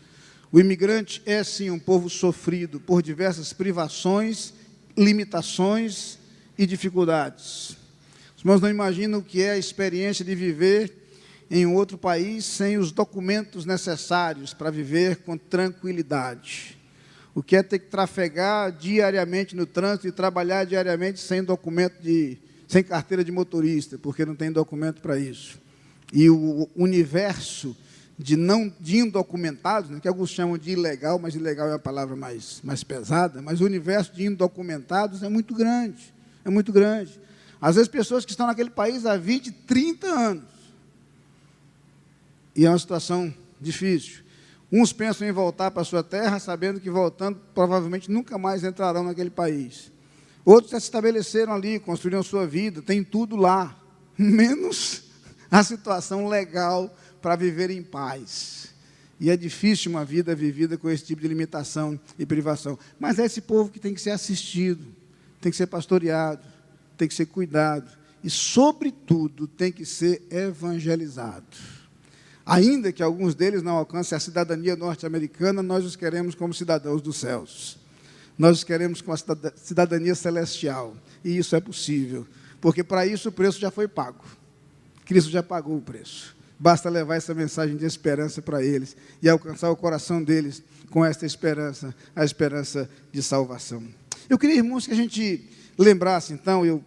O imigrante é, sim, um povo sofrido por diversas privações, limitações e dificuldades. Os irmãos não imaginam o que é a experiência de viver em um outro país sem os documentos necessários para viver com tranquilidade. O que é ter que trafegar diariamente no trânsito e trabalhar diariamente sem sem carteira de motorista, porque não tem documento para isso. E o universo de indocumentados, né, que alguns chamam de ilegal, mas ilegal é a palavra mais pesada, mas o universo de indocumentados é muito grande, é muito grande. Às vezes, pessoas que estão naquele país há 20, 30 anos, E é uma situação difícil. Uns pensam em voltar para a sua terra, sabendo que voltando, provavelmente nunca mais entrarão naquele país. Outros já se estabeleceram ali, construíram sua vida, tem tudo lá, menos a situação legal para viver em paz. E é difícil uma vida vivida com esse tipo de limitação e privação. Mas é esse povo que tem que ser assistido, tem que ser pastoreado, tem que ser cuidado e, sobretudo, tem que ser evangelizado. Ainda que alguns deles não alcancem a cidadania norte-americana, nós os queremos como cidadãos dos céus. Nós os queremos com a cidadania celestial. E isso é possível, porque para isso o preço já foi pago. Cristo já pagou o preço. Basta levar essa mensagem de esperança para eles e alcançar o coração deles com esta esperança, a esperança de salvação. Eu queria, irmãos, que a gente lembrasse, então, eu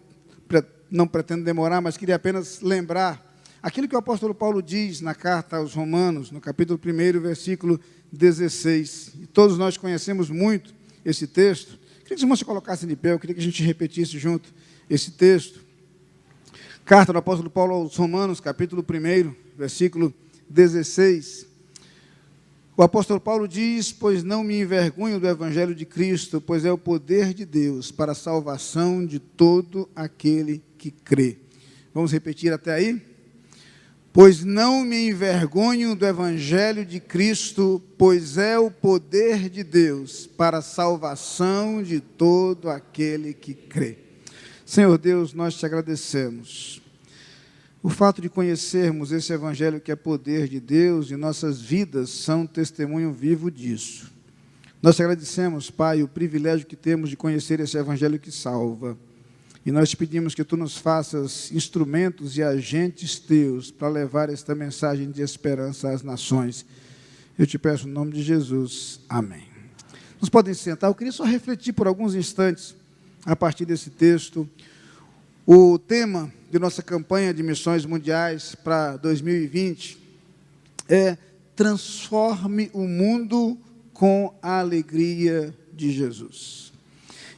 não pretendo demorar, mas queria apenas lembrar aquilo que o apóstolo Paulo diz na carta aos Romanos, no capítulo 1, versículo 16. E todos nós conhecemos muito esse texto. Queria que os irmãos se colocassem de pé, eu queria que a gente repetisse junto esse texto. Carta do apóstolo Paulo aos Romanos, capítulo 1, versículo 16. O apóstolo Paulo diz: pois não me envergonho do evangelho de Cristo, pois é o poder de Deus para a salvação de todo aquele que crê. Vamos repetir até aí? Pois não me envergonho do evangelho de Cristo, pois é o poder de Deus para a salvação de todo aquele que crê. Senhor Deus, nós te agradecemos. O fato de conhecermos esse evangelho que é poder de Deus e nossas vidas são testemunho vivo disso. Nós te agradecemos, Pai, o privilégio que temos de conhecer esse evangelho que salva. E nós te pedimos que tu nos faças instrumentos e agentes teus para levar esta mensagem de esperança às nações. Eu te peço no nome de Jesus. Amém. Nos podem sentar. Eu queria só refletir por alguns instantes a partir desse texto. O tema de nossa campanha de missões mundiais para 2020 é transforme o mundo com a alegria de Jesus.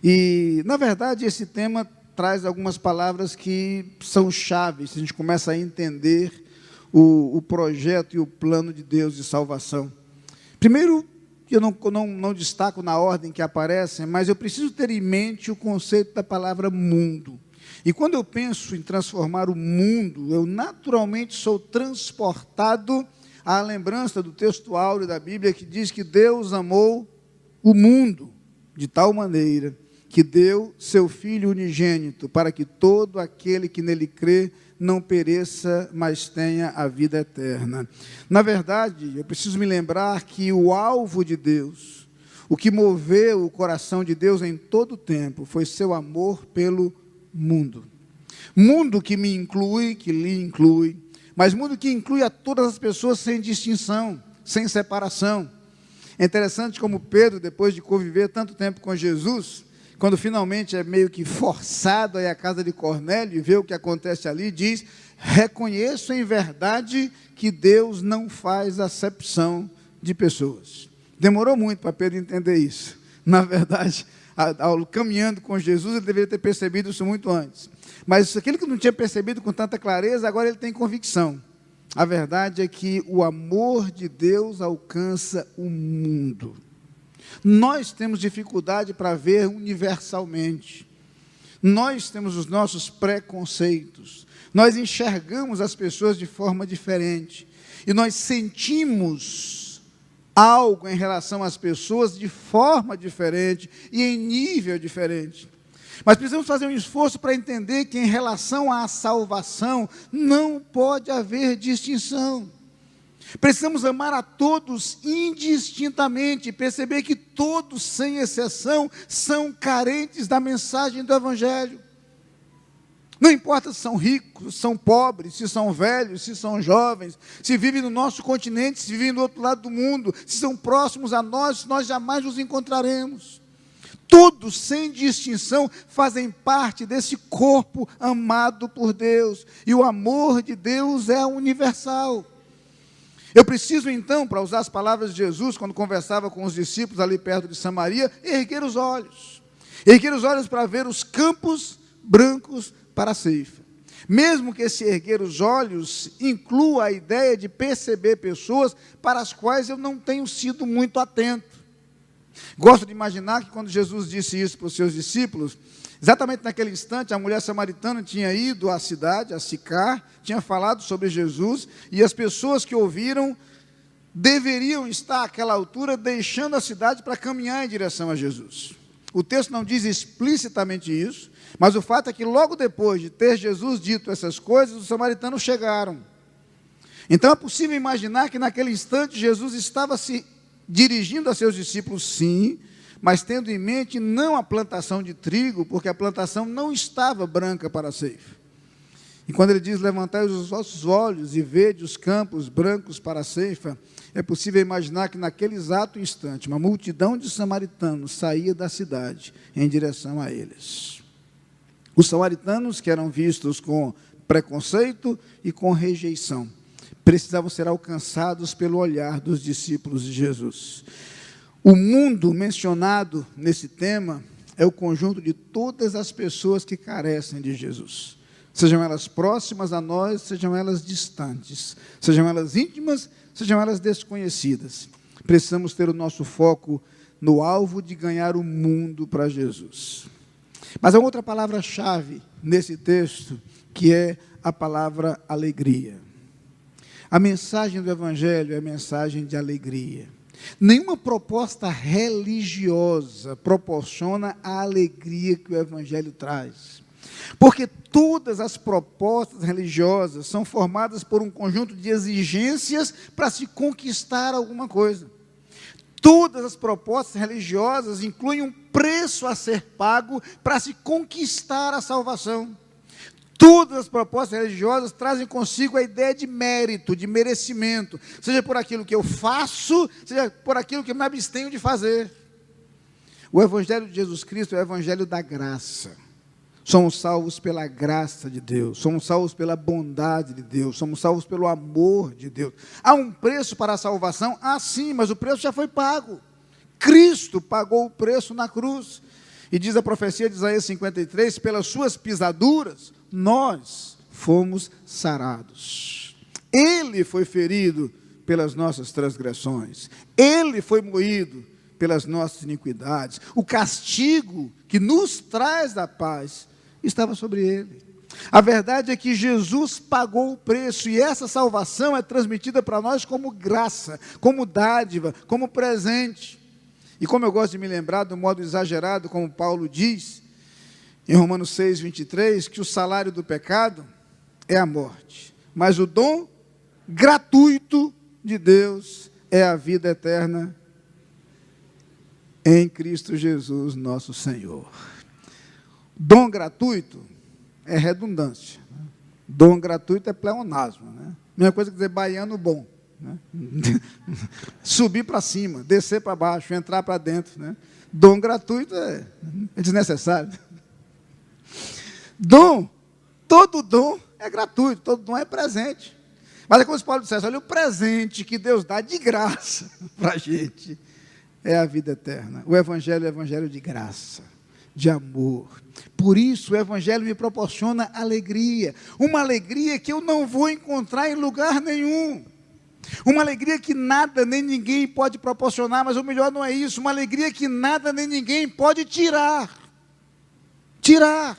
E, na verdade, esse tema traz algumas palavras que são chaves, se a gente começa a entender o projeto e o plano de Deus de salvação. Primeiro, eu não destaco na ordem que aparecem, mas eu preciso ter em mente o conceito da palavra mundo. E quando eu penso em transformar o mundo, eu naturalmente sou transportado à lembrança do texto áureo da Bíblia que diz que Deus amou o mundo de tal maneira que deu seu Filho unigênito, para que todo aquele que nele crê não pereça, mas tenha a vida eterna. Na verdade, eu preciso me lembrar que o alvo de Deus, o que moveu o coração de Deus em todo o tempo, foi seu amor pelo mundo. Mundo que me inclui, que lhe inclui, mas mundo que inclui a todas as pessoas sem distinção, sem separação. É interessante como Pedro, depois de conviver tanto tempo com Jesus, quando finalmente é meio que forçado a ir à casa de Cornélio e vê o que acontece ali, diz: reconheço em verdade que Deus não faz acepção de pessoas. Demorou muito para Pedro entender isso. Na verdade, caminhando com Jesus, ele deveria ter percebido isso muito antes. Mas aquilo que não tinha percebido com tanta clareza, agora ele tem convicção. A verdade é que o amor de Deus alcança o mundo. Nós temos dificuldade para ver universalmente. Nós temos os nossos preconceitos. Nós enxergamos as pessoas de forma diferente. E nós sentimos algo em relação às pessoas de forma diferente e em nível diferente. Mas precisamos fazer um esforço para entender que em relação à salvação não pode haver distinção. Precisamos amar a todos indistintamente e perceber que todos, sem exceção, são carentes da mensagem do Evangelho. Não importa se são ricos, se são pobres, se são velhos, se são jovens, se vivem no nosso continente, se vivem do outro lado do mundo, se são próximos a nós jamais os encontraremos. Todos, sem distinção, fazem parte desse corpo amado por Deus. E o amor de Deus é universal. Eu preciso, então, para usar as palavras de Jesus, quando conversava com os discípulos ali perto de Samaria, erguer os olhos. Erguer os olhos para ver os campos brancos para a ceifa. Mesmo que esse erguer os olhos inclua a ideia de perceber pessoas para as quais eu não tenho sido muito atento. Gosto de imaginar que quando Jesus disse isso para os seus discípulos, exatamente naquele instante, a mulher samaritana tinha ido à cidade, a Sicar, tinha falado sobre Jesus, e as pessoas que ouviram deveriam estar àquela altura deixando a cidade para caminhar em direção a Jesus. O texto não diz explicitamente isso, mas o fato é que logo depois de ter Jesus dito essas coisas, os samaritanos chegaram. Então é possível imaginar que naquele instante Jesus estava se dirigindo a seus discípulos, sim, mas tendo em mente não a plantação de trigo, porque a plantação não estava branca para a ceifa. E quando ele diz, levantai os vossos olhos e vede os campos brancos para a ceifa, é possível imaginar que naquele exato instante, uma multidão de samaritanos saía da cidade em direção a eles. Os samaritanos, que eram vistos com preconceito e com rejeição, precisavam ser alcançados pelo olhar dos discípulos de Jesus. O mundo mencionado nesse tema é o conjunto de todas as pessoas que carecem de Jesus. Sejam elas próximas a nós, sejam elas distantes, sejam elas íntimas, sejam elas desconhecidas. Precisamos ter o nosso foco no alvo de ganhar o mundo para Jesus. Mas há outra palavra-chave nesse texto, que é a palavra alegria. A mensagem do Evangelho é a mensagem de alegria. Nenhuma proposta religiosa proporciona a alegria que o Evangelho traz. Porque todas as propostas religiosas são formadas por um conjunto de exigências para se conquistar alguma coisa. Todas as propostas religiosas incluem um preço a ser pago para se conquistar a salvação. Todas as propostas religiosas trazem consigo a ideia de mérito, de merecimento, seja por aquilo que eu faço, seja por aquilo que eu me abstenho de fazer. O Evangelho de Jesus Cristo é o Evangelho da graça. Somos salvos pela graça de Deus, somos salvos pela bondade de Deus, somos salvos pelo amor de Deus. Há um preço para a salvação? Ah, sim, mas o preço já foi pago. Cristo pagou o preço na cruz. E diz a profecia de Isaías 53, pelas suas pisaduras, nós fomos sarados. Ele foi ferido pelas nossas transgressões. Ele foi moído pelas nossas iniquidades. O castigo que nos traz a paz estava sobre ele. A verdade é que Jesus pagou o preço, e essa salvação é transmitida para nós como graça, como dádiva, como presente. E como eu gosto de me lembrar, do modo exagerado, como Paulo diz, em Romanos 6, 23, que o salário do pecado é a morte, mas o dom gratuito de Deus é a vida eterna em Cristo Jesus, nosso Senhor. Dom gratuito é redundância. Dom gratuito é pleonasmo. Mesma coisa que dizer baiano bom. Subir para cima, descer para baixo, entrar para dentro. Dom gratuito é desnecessário. Dom, todo dom é gratuito, todo dom é presente. Mas é como se Paulo dissesse, olha, o presente que Deus dá de graça para a gente é a vida eterna. O Evangelho é o Evangelho de graça, de amor. Por isso o Evangelho me proporciona alegria, uma alegria que eu não vou encontrar em lugar nenhum. Uma alegria que nada nem ninguém pode proporcionar, mas o melhor não é isso, uma alegria que nada nem ninguém pode tirar. Tirar.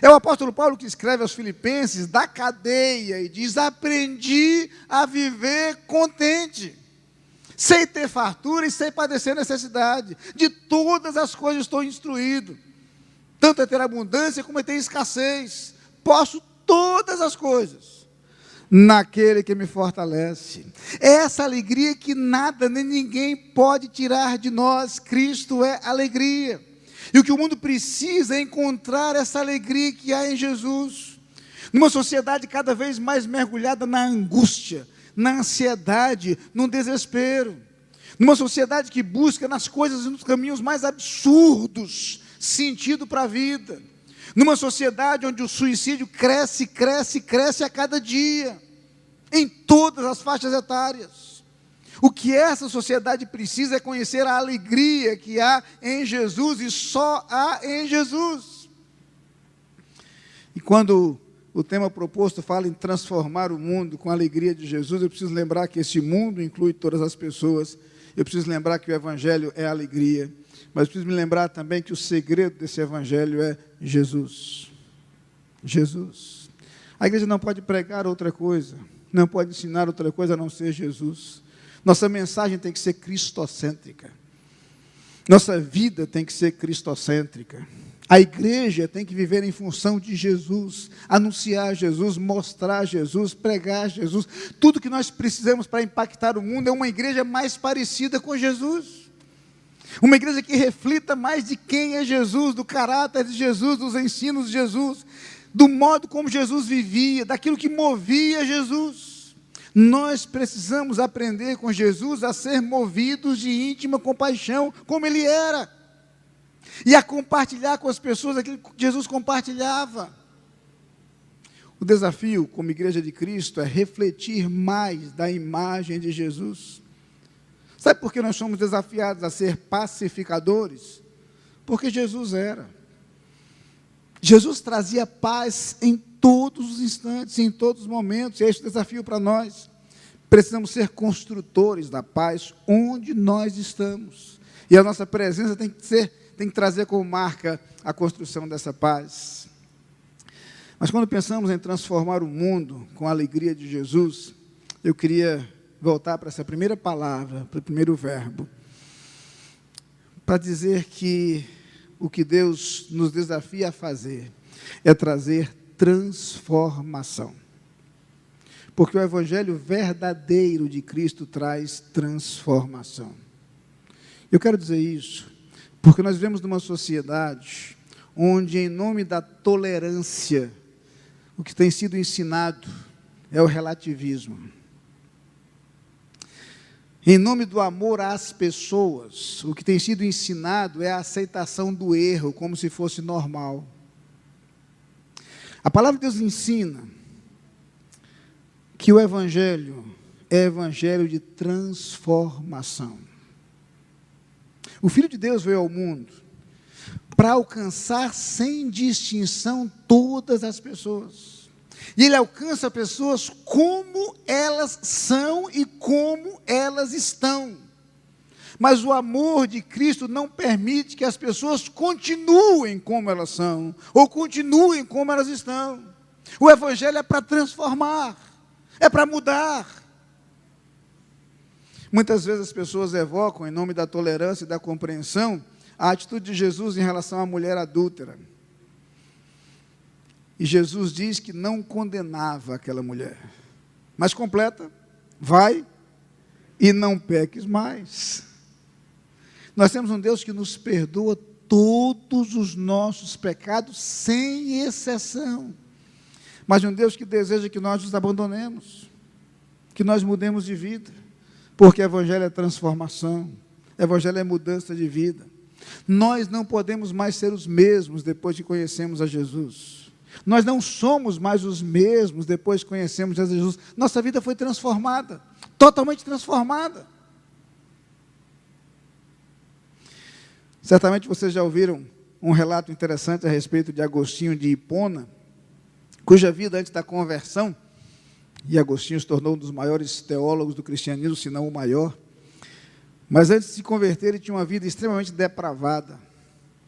É o apóstolo Paulo que escreve aos Filipenses da cadeia e diz, aprendi a viver contente, sei ter fartura e sei padecer necessidade, de todas as coisas estou instruído, tanto é ter abundância como é ter escassez, posso todas as coisas naquele que me fortalece. É essa alegria que nada nem ninguém pode tirar de nós. Cristo é alegria. E o que o mundo precisa é encontrar essa alegria que há em Jesus. Numa sociedade cada vez mais mergulhada na angústia, na ansiedade, no desespero. Numa sociedade que busca nas coisas e nos caminhos mais absurdos sentido para a vida. Numa sociedade onde o suicídio cresce, cresce, cresce a cada dia, em todas as faixas etárias. O que essa sociedade precisa é conhecer a alegria que há em Jesus, e só há em Jesus. E quando o tema proposto fala em transformar o mundo com a alegria de Jesus, eu preciso lembrar que esse mundo inclui todas as pessoas. Eu preciso lembrar que o Evangelho é alegria. Mas preciso me lembrar também que o segredo desse Evangelho é Jesus. Jesus. A igreja não pode pregar outra coisa, não pode ensinar outra coisa a não ser Jesus. Nossa mensagem tem que ser cristocêntrica. Nossa vida tem que ser cristocêntrica. A igreja tem que viver em função de Jesus, anunciar Jesus, mostrar Jesus, pregar Jesus. Tudo que nós precisamos para impactar o mundo é uma igreja mais parecida com Jesus. Uma igreja que reflita mais de quem é Jesus, do caráter de Jesus, dos ensinos de Jesus, do modo como Jesus vivia, daquilo que movia Jesus. Nós precisamos aprender com Jesus a ser movidos de íntima compaixão, como Ele era. E a compartilhar com as pessoas aquilo que Jesus compartilhava. O desafio como igreja de Cristo é refletir mais da imagem de Jesus. Sabe por que nós somos desafiados a ser pacificadores? Porque Jesus era. Jesus trazia paz em todos os instantes, em todos os momentos. E é esse o desafio para nós. Precisamos ser construtores da paz onde nós estamos. E a nossa presença tem que trazer como marca a construção dessa paz. Mas quando pensamos em transformar o mundo com a alegria de Jesus, eu queria voltar para essa primeira palavra, para o primeiro verbo, para dizer que o que Deus nos desafia a fazer é trazer transformação. Porque o Evangelho verdadeiro de Cristo traz transformação. Eu quero dizer isso porque nós vivemos numa sociedade onde, em nome da tolerância, o que tem sido ensinado é o relativismo. Em nome do amor às pessoas, o que tem sido ensinado é a aceitação do erro, como se fosse normal. A palavra de Deus ensina que o Evangelho é Evangelho de transformação. O Filho de Deus veio ao mundo para alcançar sem distinção todas as pessoas. E Ele alcança pessoas como elas são e como elas estão. Mas o amor de Cristo não permite que as pessoas continuem como elas são, ou continuem como elas estão. O Evangelho é para transformar, é para mudar. Muitas vezes as pessoas evocam, em nome da tolerância e da compreensão, a atitude de Jesus em relação à mulher adúltera. E Jesus diz que não condenava aquela mulher, mas completa, vai e não peques mais. Nós temos um Deus que nos perdoa todos os nossos pecados, sem exceção. Mas um Deus que deseja que nós nos abandonemos, que nós mudemos de vida. Porque o Evangelho é transformação, o Evangelho é mudança de vida. Nós não podemos mais ser os mesmos depois que conhecemos a Jesus. Nós não somos mais os mesmos depois que conhecemos a Jesus. Nossa vida foi transformada, totalmente transformada. Certamente vocês já ouviram um relato interessante a respeito de Agostinho de Hipona, cuja vida antes da conversão, e Agostinho se tornou um dos maiores teólogos do cristianismo, se não o maior. Mas antes de se converter, ele tinha uma vida extremamente depravada.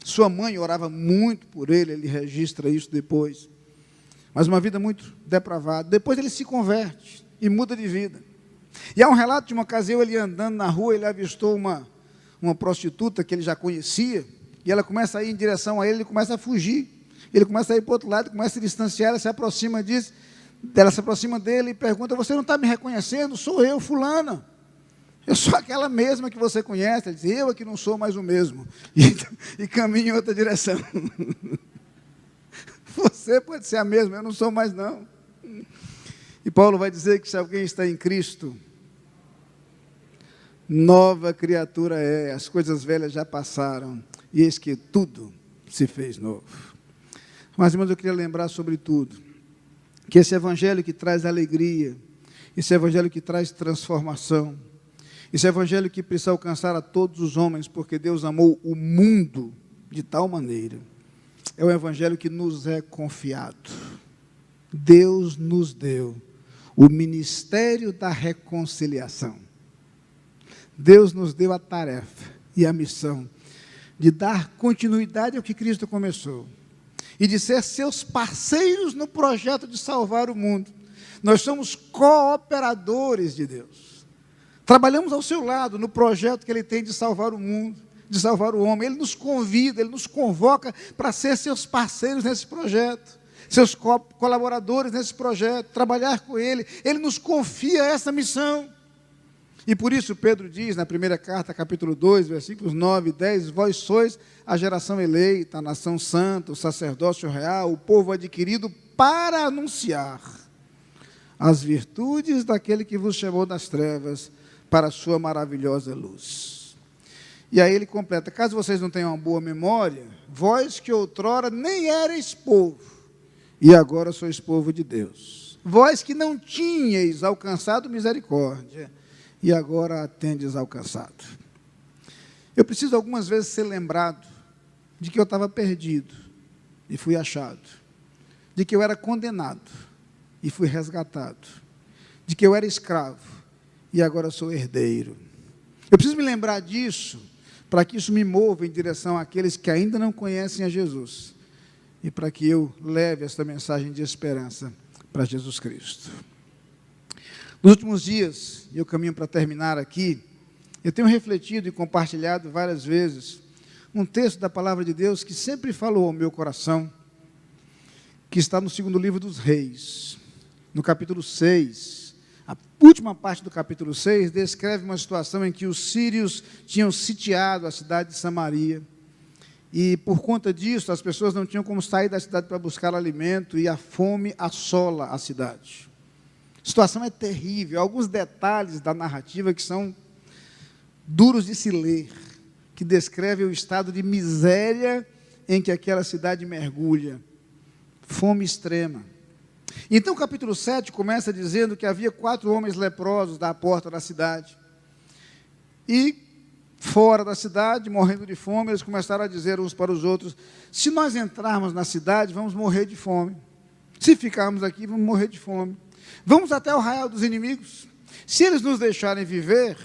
Sua mãe orava muito por ele, ele registra isso depois. Mas uma vida muito depravada. Depois ele se converte e muda de vida. E há um relato de uma ocasião, ele andando na rua, ele avistou uma prostituta que ele já conhecia, e ela começa a ir em direção a ele, ele começa a fugir. Ele começa a ir para o outro lado, começa a se distanciar, ela se aproxima disso. Ela se aproxima dele e pergunta: você não está me reconhecendo? Sou eu, fulana. Eu sou aquela mesma que você conhece. Ele diz: eu é que não sou mais o mesmo. E caminha em outra direção. Você pode ser a mesma, eu não sou mais não. E Paulo vai dizer que se alguém está em Cristo, nova criatura é, as coisas velhas já passaram, e eis que tudo se fez novo. Mas, irmãos, eu queria lembrar sobre tudo que esse Evangelho que traz alegria, esse Evangelho que traz transformação, esse Evangelho que precisa alcançar a todos os homens, porque Deus amou o mundo de tal maneira, é o Evangelho que nos é confiado. Deus nos deu o ministério da reconciliação. Deus nos deu a tarefa e a missão de dar continuidade ao que Cristo começou e de ser seus parceiros no projeto de salvar o mundo. Nós somos cooperadores de Deus. Trabalhamos ao seu lado no projeto que Ele tem de salvar o mundo, de salvar o homem. Ele nos convida, Ele nos convoca para ser seus parceiros nesse projeto, seus colaboradores nesse projeto, trabalhar com Ele. Ele nos confia essa missão. E por isso Pedro diz na primeira carta, capítulo 2, versículos 9 e 10, vós sois a geração eleita, a nação santa, o sacerdócio real, o povo adquirido para anunciar as virtudes daquele que vos chamou das trevas para a sua maravilhosa luz. E aí ele completa, caso vocês não tenham uma boa memória, vós que outrora nem erais povo, e agora sois povo de Deus. Vós que não tinhais alcançado misericórdia, e agora a tendes alcançado. Eu preciso algumas vezes ser lembrado de que eu estava perdido e fui achado, de que eu era condenado e fui resgatado, de que eu era escravo e agora sou herdeiro. Eu preciso me lembrar disso para que isso me mova em direção àqueles que ainda não conhecem a Jesus e para que eu leve esta mensagem de esperança para Jesus Cristo. Nos últimos dias, e eu caminho para terminar aqui, eu tenho refletido e compartilhado várias vezes um texto da palavra de Deus que sempre falou ao meu coração, que está no segundo livro dos Reis, no capítulo 6. A última parte do capítulo 6 descreve uma situação em que os sírios tinham sitiado a cidade de Samaria, e por conta disso as pessoas não tinham como sair da cidade para buscar alimento, e a fome assola a cidade. A situação é terrível, alguns detalhes da narrativa que são duros de se ler, que descrevem o estado de miséria em que aquela cidade mergulha, fome extrema. Então o capítulo 7 começa dizendo que havia 4 homens leprosos à porta da cidade, e fora da cidade, morrendo de fome, eles começaram a dizer uns para os outros, se nós entrarmos na cidade, vamos morrer de fome, se ficarmos aqui, vamos morrer de fome. Vamos até o arraial dos inimigos. Se eles nos deixarem viver,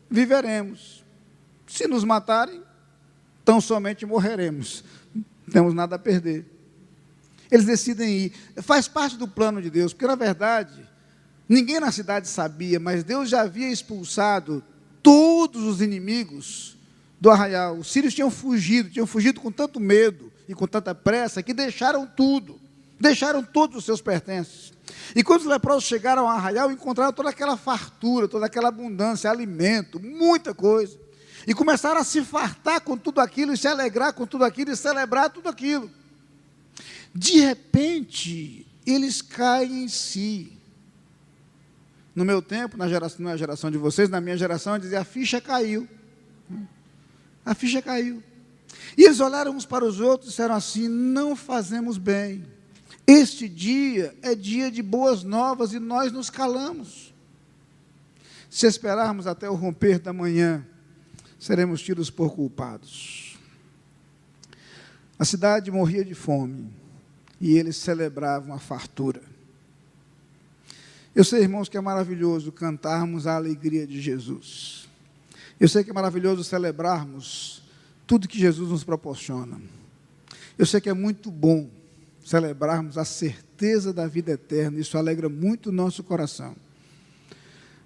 viveremos. Se nos matarem, tão somente morreremos. Não temos nada a perder. Eles decidem ir. Faz parte do plano de Deus, porque, na verdade, ninguém na cidade sabia, mas Deus já havia expulsado todos os inimigos do arraial. Os sírios tinham fugido com tanto medo e com tanta pressa, que deixaram tudo. Deixaram todos os seus pertences. E quando os leprosos chegaram ao arraial, encontraram toda aquela fartura, toda aquela abundância, alimento, muita coisa. E começaram a se fartar com tudo aquilo, e se alegrar com tudo aquilo, e celebrar tudo aquilo. De repente, eles caem em si. No meu tempo, na geração de vocês, na minha geração, eu dizia, a ficha caiu. A ficha caiu. E eles olharam uns para os outros e disseram assim, não fazemos bem. Este dia é dia de boas novas e nós nos calamos. Se esperarmos até o romper da manhã, seremos tidos por culpados. A cidade morria de fome e eles celebravam a fartura. Eu sei, irmãos, que é maravilhoso cantarmos a alegria de Jesus. Eu sei que é maravilhoso celebrarmos tudo que Jesus nos proporciona. Eu sei que é muito bom celebrarmos a certeza da vida eterna, isso alegra muito o nosso coração.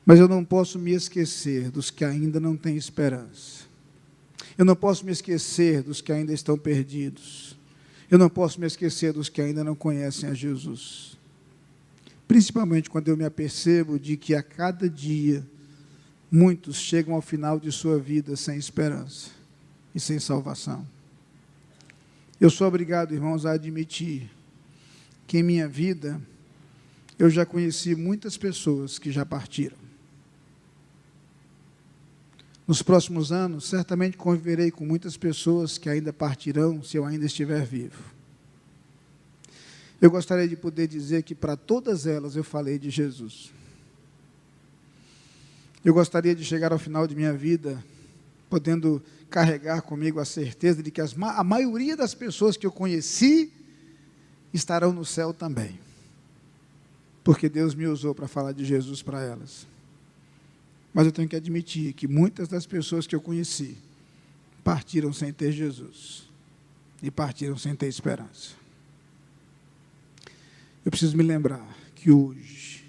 Mas eu não posso me esquecer dos que ainda não têm esperança. Eu não posso me esquecer dos que ainda estão perdidos. Eu não posso me esquecer dos que ainda não conhecem a Jesus. Principalmente quando eu me apercebo de que a cada dia muitos chegam ao final de sua vida sem esperança e sem salvação. Eu sou obrigado, irmãos, a admitir que em minha vida eu já conheci muitas pessoas que já partiram. Nos próximos anos, certamente conviverei com muitas pessoas que ainda partirão se eu ainda estiver vivo. Eu gostaria de poder dizer que para todas elas eu falei de Jesus. Eu gostaria de chegar ao final de minha vida podendo carregar comigo a certeza de que a maioria das pessoas que eu conheci estarão no céu também. porque Deus me usou para falar de Jesus para elas. Mas eu tenho que admitir que muitas das pessoas que eu conheci partiram sem ter Jesus e partiram sem ter esperança. Eu preciso me lembrar que hoje,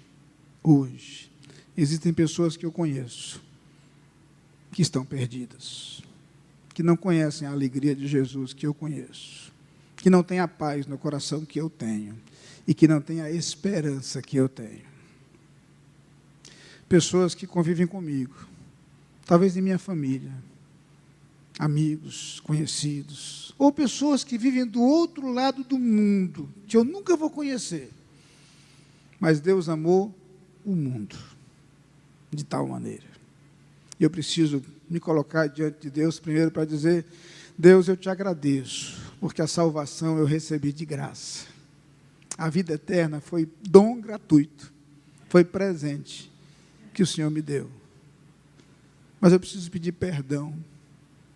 existem pessoas que eu conheço que estão perdidas, que não conhecem a alegria de Jesus que eu conheço, que não têm a paz no coração que eu tenho e que não têm a esperança que eu tenho. Pessoas que convivem comigo, talvez em minha família, amigos, conhecidos, ou pessoas que vivem do outro lado do mundo, que eu nunca vou conhecer. Mas Deus amou o mundo de tal maneira. E eu preciso me colocar diante de Deus primeiro para dizer: Deus, eu te agradeço, porque a salvação eu recebi de graça. A vida eterna foi dom gratuito, foi presente que o Senhor me deu. Mas eu preciso pedir perdão,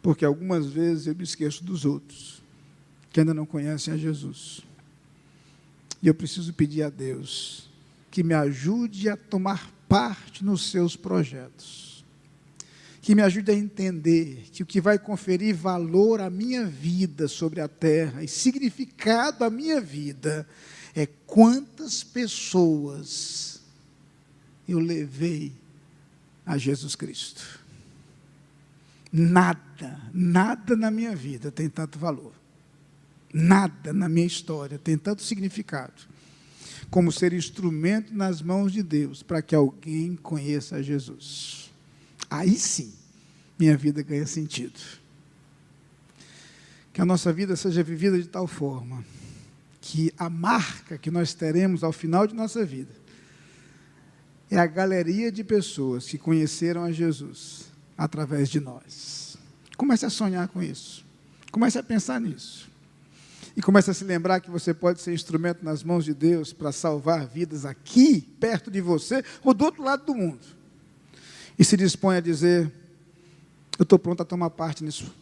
porque algumas vezes eu me esqueço dos outros, que ainda não conhecem a Jesus. E eu preciso pedir a Deus que me ajude a tomar parte nos seus projetos, que me ajude a entender que o que vai conferir valor à minha vida sobre a terra e significado à minha vida é quantas pessoas eu levei a Jesus Cristo. Nada na minha vida tem tanto valor. Nada na minha história tem tanto significado como ser instrumento nas mãos de Deus para que alguém conheça a Jesus. Aí sim, minha vida ganha sentido. Que a nossa vida seja vivida de tal forma que a marca que nós teremos ao final de nossa vida é a galeria de pessoas que conheceram a Jesus através de nós. Comece a sonhar com isso. Comece a pensar nisso. E comece a se lembrar que você pode ser instrumento nas mãos de Deus para salvar vidas aqui, perto de você, ou do outro lado do mundo. E se dispõe a dizer: eu estou pronto a tomar parte nisso.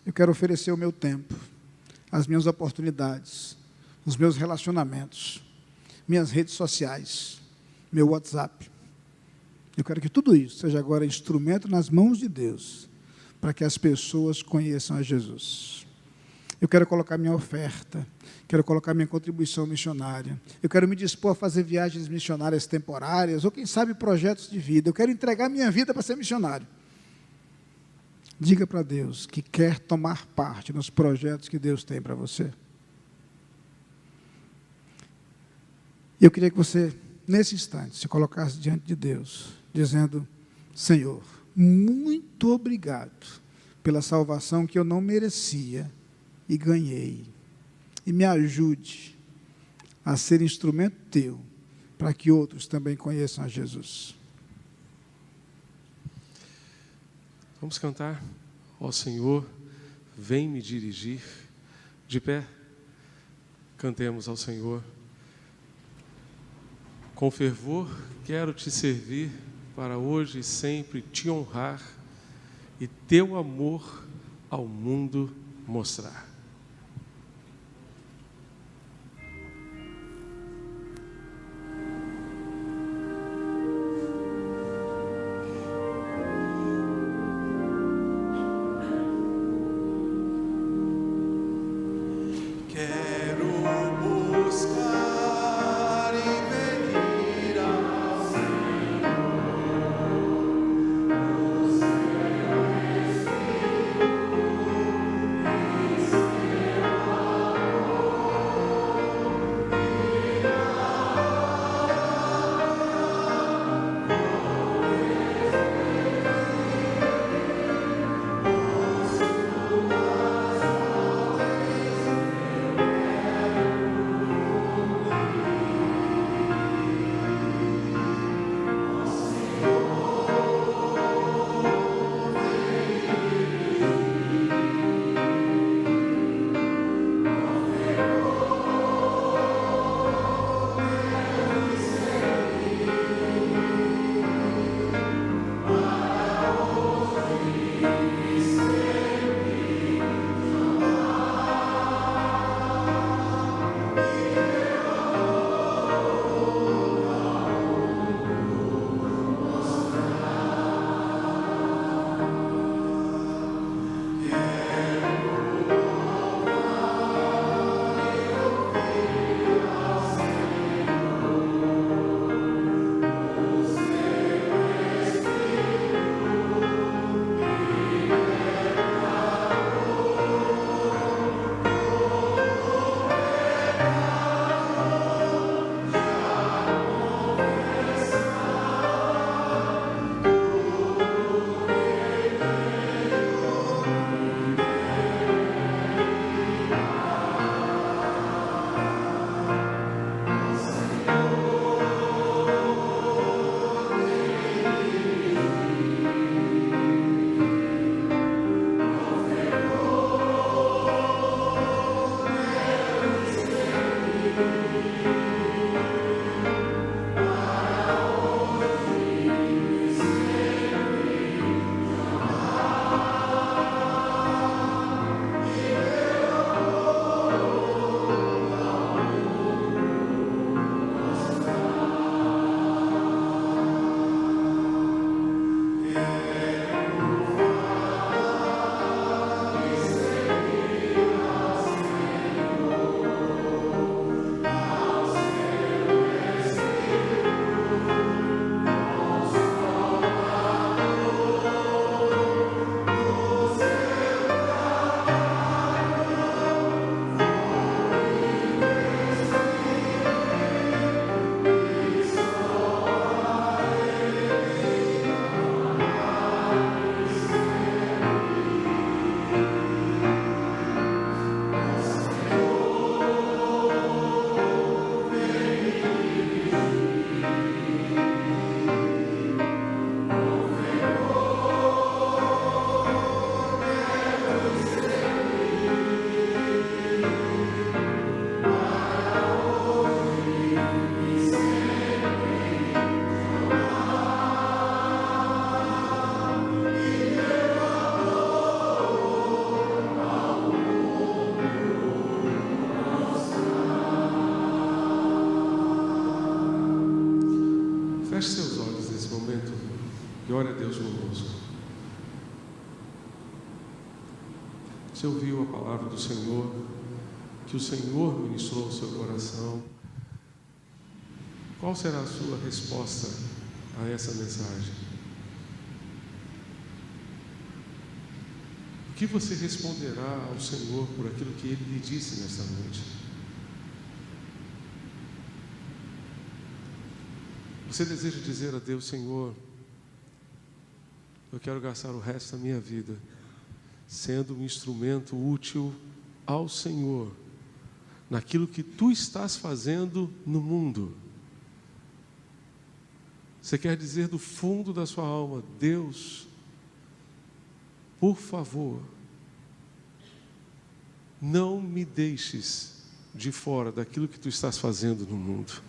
Eu quero oferecer o meu tempo, as minhas oportunidades, os meus relacionamentos, minhas redes sociais, meu WhatsApp. Eu quero que tudo isso seja agora instrumento nas mãos de Deus, para que as pessoas conheçam a Jesus. Eu quero colocar minha oferta, quero colocar minha contribuição missionária, eu quero me dispor a fazer viagens missionárias temporárias, ou quem sabe projetos de vida. Eu quero entregar minha vida para ser missionário. Diga para Deus que quer tomar parte nos projetos que Deus tem para você. E eu queria que você, nesse instante, se colocasse diante de Deus, dizendo: Senhor, muito obrigado pela salvação que eu não merecia e ganhei. E me ajude a ser instrumento teu, para que outros também conheçam a Jesus. Vamos cantar: ó Senhor, vem me dirigir. De pé, cantemos ao Senhor. Com fervor quero te servir, para hoje e sempre te honrar e teu amor ao mundo mostrar. Senhor. e ore a Deus conosco. Você ouviu a palavra do Senhor, que o Senhor ministrou ao seu coração. Qual será a sua resposta a essa mensagem? O que você responderá ao Senhor por aquilo que Ele lhe disse nesta noite? Você deseja dizer a Deus: Senhor, eu quero gastar o resto da minha vida sendo um instrumento útil ao Senhor, naquilo que Tu estás fazendo no mundo. Você quer dizer do fundo da sua alma: Deus, por favor, não me deixes de fora daquilo que Tu estás fazendo no mundo.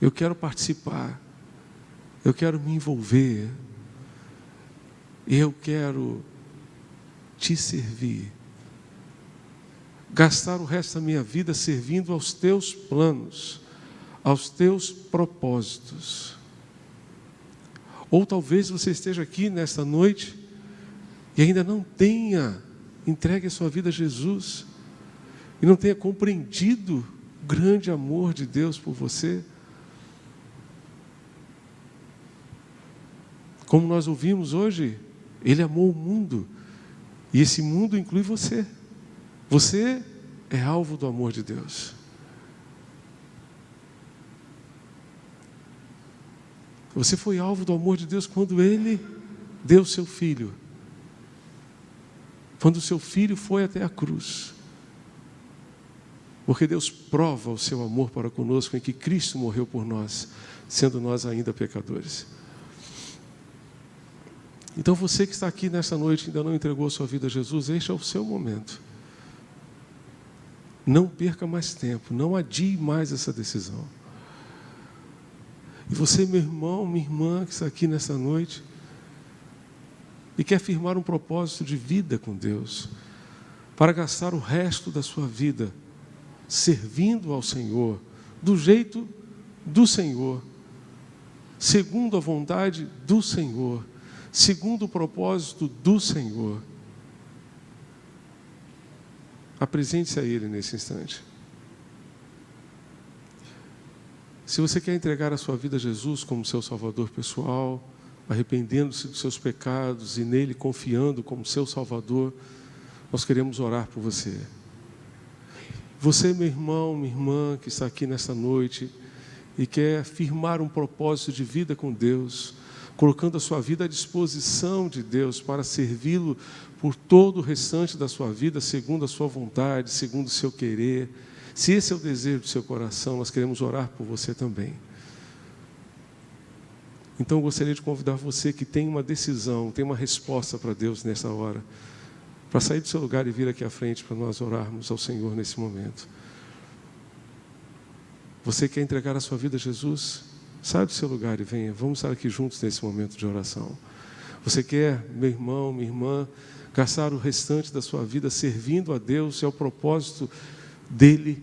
Eu quero participar, eu quero me envolver, eu quero Te servir, gastar o resto da minha vida servindo aos Teus planos, aos Teus propósitos. Ou talvez você esteja aqui nesta noite e ainda não tenha entregue a sua vida a Jesus e não tenha compreendido o grande amor de Deus por você. Como nós ouvimos hoje, Ele amou o mundo, e esse mundo inclui você. Você é alvo do amor de Deus. Você foi alvo do amor de Deus quando Ele deu o seu Filho. Quando o seu Filho foi até a cruz. Porque Deus prova o seu amor para conosco em que Cristo morreu por nós, sendo nós ainda pecadores. Então você que está aqui nesta noite e ainda não entregou a sua vida a Jesus, este é o seu momento. Não perca mais tempo, não adie mais essa decisão. E você, meu irmão, minha irmã, que está aqui nesta noite e quer firmar um propósito de vida com Deus, para gastar o resto da sua vida servindo ao Senhor, do jeito do Senhor, segundo a vontade do Senhor, segundo o propósito do Senhor. Apresente-se a Ele nesse instante. Se você quer entregar a sua vida a Jesus como seu Salvador pessoal, arrependendo-se dos seus pecados e nele confiando como seu Salvador, nós queremos orar por você. Você, meu irmão, minha irmã, que está aqui nesta noite e quer firmar um propósito de vida com Deus, colocando a sua vida à disposição de Deus para servi-lo por todo o restante da sua vida, segundo a sua vontade, segundo o seu querer. Se esse é o desejo do seu coração, nós queremos orar por você também. Então eu gostaria de convidar você que tem uma decisão, tem uma resposta para Deus nessa hora, para sair do seu lugar e vir aqui à frente para nós orarmos ao Senhor nesse momento. Você quer entregar a sua vida a Jesus? Saia do seu lugar e venha. Vamos estar aqui juntos nesse momento de oração. Você quer, meu irmão, minha irmã, gastar o restante da sua vida servindo a Deus, é o propósito dEle.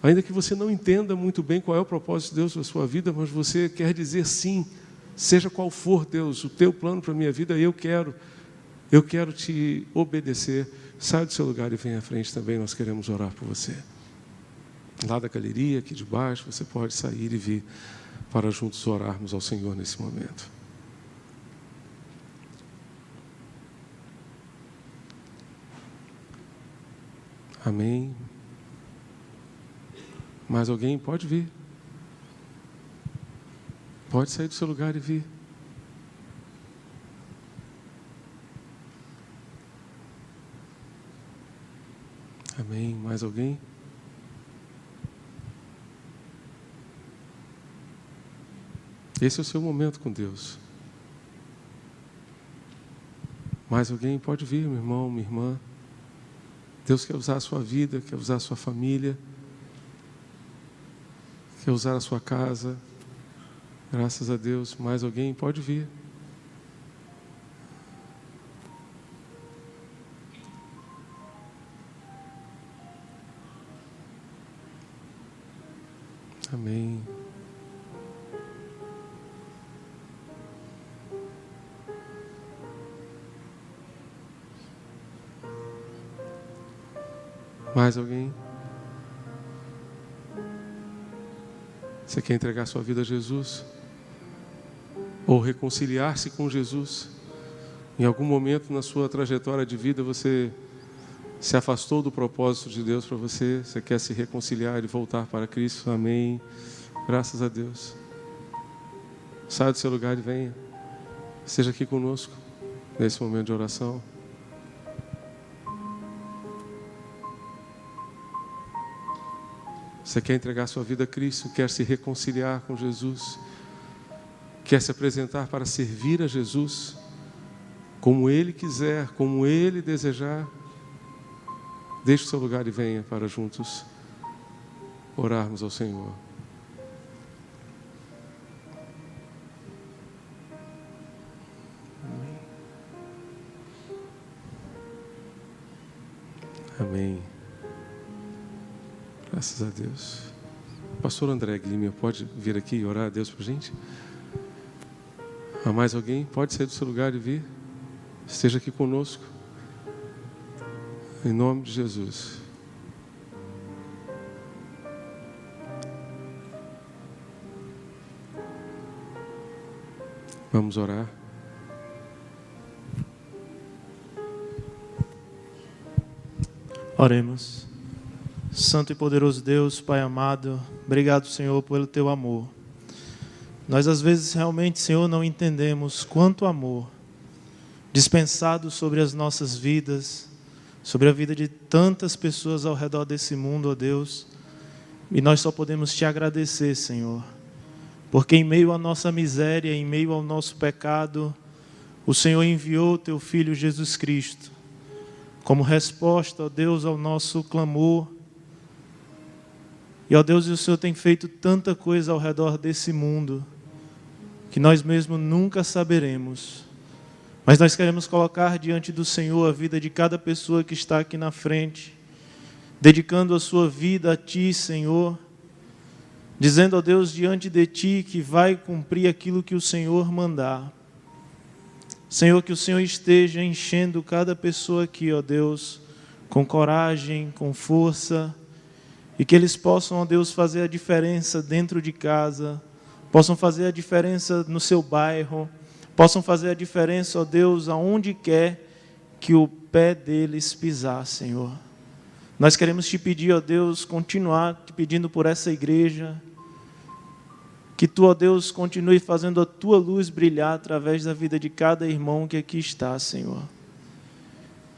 Ainda que você não entenda muito bem qual é o propósito de Deus na sua vida, mas você quer dizer sim, seja qual for, Deus, o teu plano para a minha vida, eu quero te obedecer. Saia do seu lugar e venha à frente também, nós queremos orar por você. Lá da galeria, aqui de baixo, você pode sair e vir para juntos orarmos ao Senhor nesse momento. Amém. Mais alguém? Pode vir. Pode sair do seu lugar e vir. Amém. Mais alguém? Esse é o seu momento com Deus. Mais alguém? Pode vir, meu irmão, minha irmã. Deus quer usar a sua vida, quer usar a sua família, quer usar a sua casa. Graças a Deus. Mais alguém? Pode vir. Amém. Mais alguém? Você quer entregar sua vida a Jesus? Ou reconciliar-se com Jesus? Em algum momento na sua trajetória de vida você se afastou do propósito de Deus para você? Você quer se reconciliar e voltar para Cristo? Amém. Graças a Deus. Saia do seu lugar e venha. Esteja aqui conosco nesse momento de oração. Você quer entregar sua vida a Cristo, quer se reconciliar com Jesus, quer se apresentar para servir a Jesus, como Ele quiser, como Ele desejar. Deixe o seu lugar e venha para juntos orarmos ao Senhor. Amém. Graças a Deus. Pastor André Guilherme, pode vir aqui e orar a Deus para a gente? Há mais alguém? Pode sair do seu lugar e vir. Esteja aqui conosco. Em nome de Jesus. Vamos orar. Oremos. Santo e poderoso Deus, Pai amado, obrigado, Senhor, pelo Teu amor. Nós, às vezes, realmente, Senhor, não entendemos quanto amor dispensado sobre as nossas vidas, sobre a vida de tantas pessoas ao redor desse mundo, ó Deus. E nós só podemos Te agradecer, Senhor, porque em meio à nossa miséria, em meio ao nosso pecado, o Senhor enviou o Teu Filho Jesus Cristo, como resposta, ó Deus, ao nosso clamor. E, ó Deus, o Senhor tem feito tanta coisa ao redor desse mundo, que nós mesmos nunca saberemos. Mas nós queremos colocar diante do Senhor a vida de cada pessoa que está aqui na frente, dedicando a sua vida a Ti, Senhor, dizendo, ó Deus, diante de Ti que vai cumprir aquilo que o Senhor mandar. Senhor, que o Senhor esteja enchendo cada pessoa aqui, ó Deus, com coragem, com força, e que eles possam, ó Deus, fazer a diferença dentro de casa, possam fazer a diferença no seu bairro, possam fazer a diferença, ó Deus, aonde quer que o pé deles pisar, Senhor. Nós queremos Te pedir, ó Deus, continuar Te pedindo por essa igreja, que Tu, ó Deus, continue fazendo a Tua luz brilhar através da vida de cada irmão que aqui está, Senhor.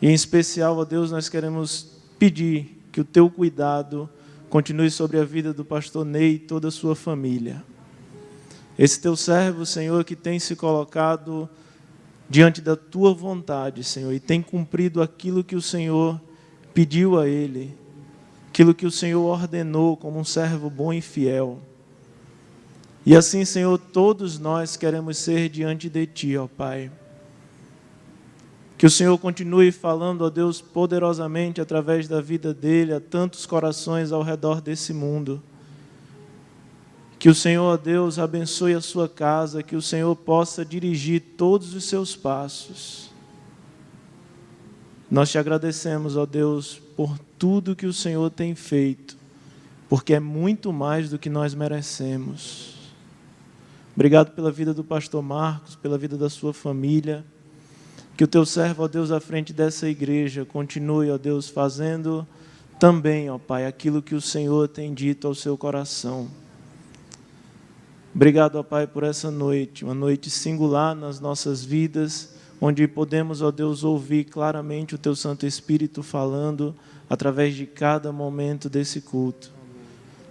E em especial, ó Deus, nós queremos pedir que o Teu cuidado continue sobre a vida do pastor Ney e toda a sua família. Esse Teu servo, Senhor, que tem se colocado diante da Tua vontade, Senhor, e tem cumprido aquilo que o Senhor pediu a ele, aquilo que o Senhor ordenou como um servo bom e fiel. E assim, Senhor, todos nós queremos ser diante de Ti, ó Pai. Que o Senhor continue falando, ó Deus, poderosamente através da vida dele a tantos corações ao redor desse mundo. Que o Senhor, ó Deus, abençoe a sua casa, que o Senhor possa dirigir todos os seus passos. Nós Te agradecemos, ó Deus, por tudo que o Senhor tem feito, porque é muito mais do que nós merecemos. Obrigado pela vida do pastor Marcos, pela vida da sua família. Que o Teu servo, ó Deus, à frente dessa igreja, continue, ó Deus, fazendo também, ó Pai, aquilo que o Senhor tem dito ao seu coração. Obrigado, ó Pai, por essa noite, uma noite singular nas nossas vidas, onde podemos, ó Deus, ouvir claramente o Teu Santo Espírito falando através de cada momento desse culto.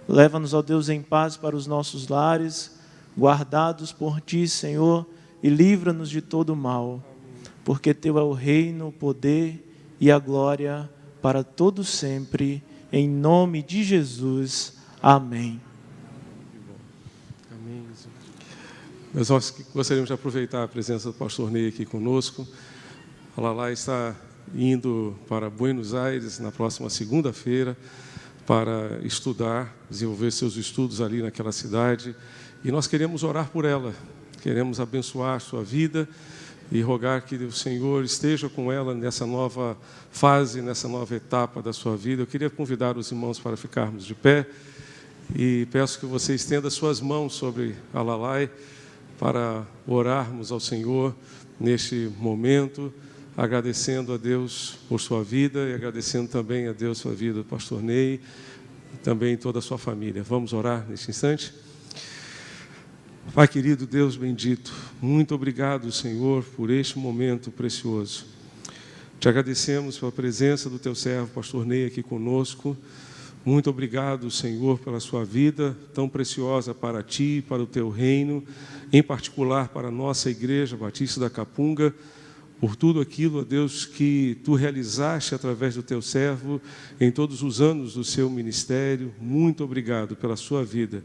Leva-nos, ó Deus, em paz para os nossos lares, guardados por Ti, Senhor, e livra-nos de todo mal, porque Teu é o reino, o poder e a glória para todo sempre, em nome de Jesus. Amém. Amém. Mas nós gostaríamos de aproveitar a presença do pastor Ney aqui conosco. A Lalá está indo para Buenos Aires na próxima segunda-feira para estudar, desenvolver seus estudos ali naquela cidade. E nós queremos orar por ela, queremos abençoar a sua vida, e rogar que o Senhor esteja com ela nessa nova fase, nessa nova etapa da sua vida. Eu queria convidar os irmãos para ficarmos de pé e peço que você estenda suas mãos sobre a Lalai para orarmos ao Senhor neste momento, agradecendo a Deus por sua vida e agradecendo também a Deus pela vida do pastor Ney e também toda a sua família. Vamos orar neste instante? Pai querido, Deus bendito, muito obrigado, Senhor, por este momento precioso. Te agradecemos pela presença do teu servo, pastor Ney, aqui conosco. Muito obrigado, Senhor, pela sua vida tão preciosa para ti e para o teu reino, em particular para a nossa Igreja Batista da Capunga, por tudo aquilo, ó Deus, que tu realizaste através do teu servo em todos os anos do seu ministério. Muito obrigado pela sua vida.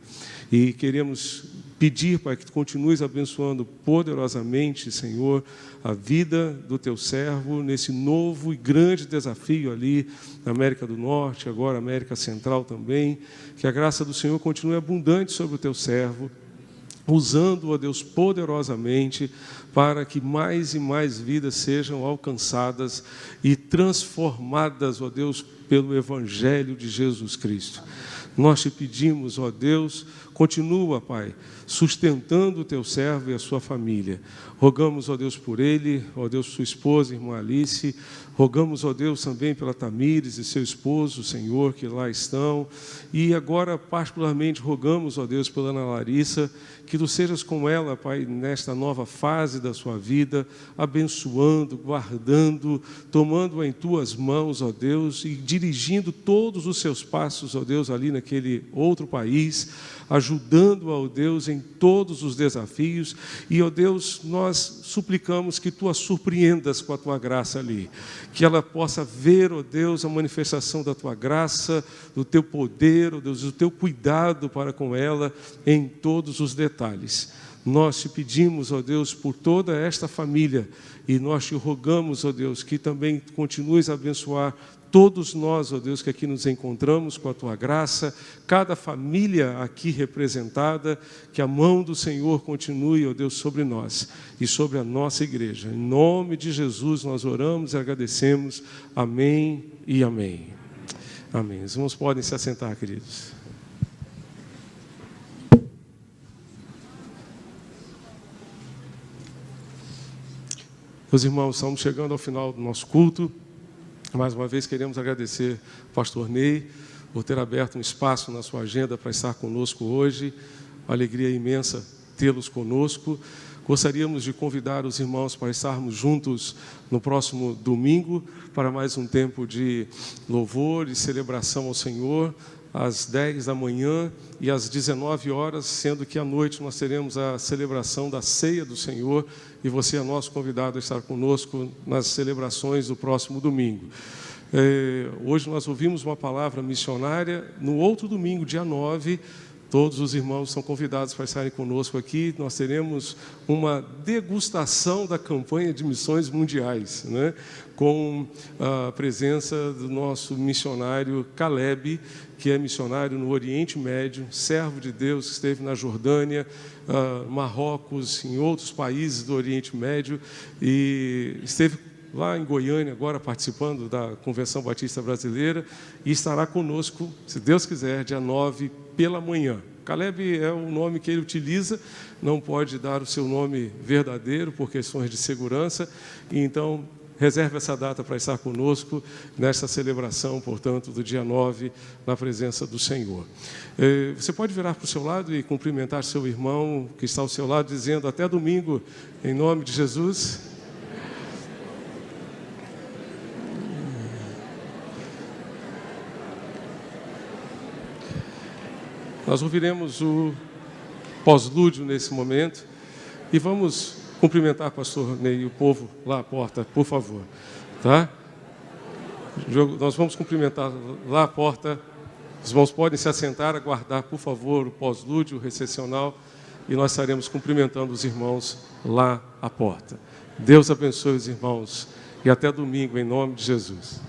E queremos pedir, Pai, que tu continues abençoando poderosamente, Senhor, a vida do teu servo nesse novo e grande desafio ali na América do Norte, agora América Central também. Que a graça do Senhor continue abundante sobre o teu servo, usando, ó Deus, poderosamente para que mais e mais vidas sejam alcançadas e transformadas, ó Deus, pelo Evangelho de Jesus Cristo. Nós te pedimos, ó Deus, continua, Pai, sustentando o teu servo e a sua família. Rogamos, ó Deus, por ele, ó Deus, sua esposa, irmã Alice. Rogamos, ó Deus, também pela Tamires e seu esposo, Senhor, que lá estão. E agora, particularmente, rogamos, ó Deus, pela Ana Larissa, que tu sejas com ela, Pai, nesta nova fase da sua vida, abençoando, guardando, tomando-a em tuas mãos, ó Deus, e dirigindo todos os seus passos, ó Deus, ali naquele outro país, ajudando-a, ó Deus, em todos os desafios. E, ó Deus, nós suplicamos que tu a surpreendas com a tua graça ali, que ela possa ver, ó Deus, a manifestação da tua graça, do teu poder, ó Deus, do teu cuidado para com ela em todos os detalhes. Nós te pedimos, ó Deus, por toda esta família e nós te rogamos, ó Deus, que também continues a abençoar todos nós, ó Deus, que aqui nos encontramos com a tua graça, cada família aqui representada, que a mão do Senhor continue, ó Deus, sobre nós e sobre a nossa igreja. Em nome de Jesus nós oramos e agradecemos. Amém e amém. Amém. Os irmãos podem se assentar, queridos. Meus irmãos, estamos chegando ao final do nosso culto. Mais uma vez queremos agradecer ao pastor Ney por ter aberto um espaço na sua agenda para estar conosco hoje. Uma alegria imensa tê-los conosco. Gostaríamos de convidar os irmãos para estarmos juntos no próximo domingo para mais um tempo de louvor e celebração ao Senhor, às 10 da manhã e às 19 horas, sendo que à noite nós teremos a celebração da Ceia do Senhor e você é nosso convidado a estar conosco nas celebrações do próximo domingo. Hoje nós ouvimos uma palavra missionária, no outro domingo, dia 9, todos os irmãos são convidados para estarem conosco aqui. Nós teremos uma degustação da campanha de missões mundiais, né? Com a presença do nosso missionário Caleb, que é missionário no Oriente Médio, servo de Deus que esteve na Jordânia, Marrocos, em outros países do Oriente Médio, e esteve lá em Goiânia, agora participando da Convenção Batista Brasileira, e estará conosco, se Deus quiser, dia 9, pela manhã. Caleb é o nome que ele utiliza, não pode dar o seu nome verdadeiro por questões de segurança, e então reserve essa data para estar conosco nesta celebração, portanto, do dia 9, na presença do Senhor. Você pode virar para o seu lado e cumprimentar seu irmão que está ao seu lado, dizendo até domingo, em nome de Jesus. Nós ouviremos o pós-lúdio nesse momento e vamos cumprimentar o pastor Ney e o povo lá à porta, por favor. Tá? Nós vamos cumprimentar lá à porta. Os irmãos podem se assentar, aguardar, por favor, o pós-lúdio, o recepcional, e nós estaremos cumprimentando os irmãos lá à porta. Deus abençoe os irmãos e até domingo, em nome de Jesus.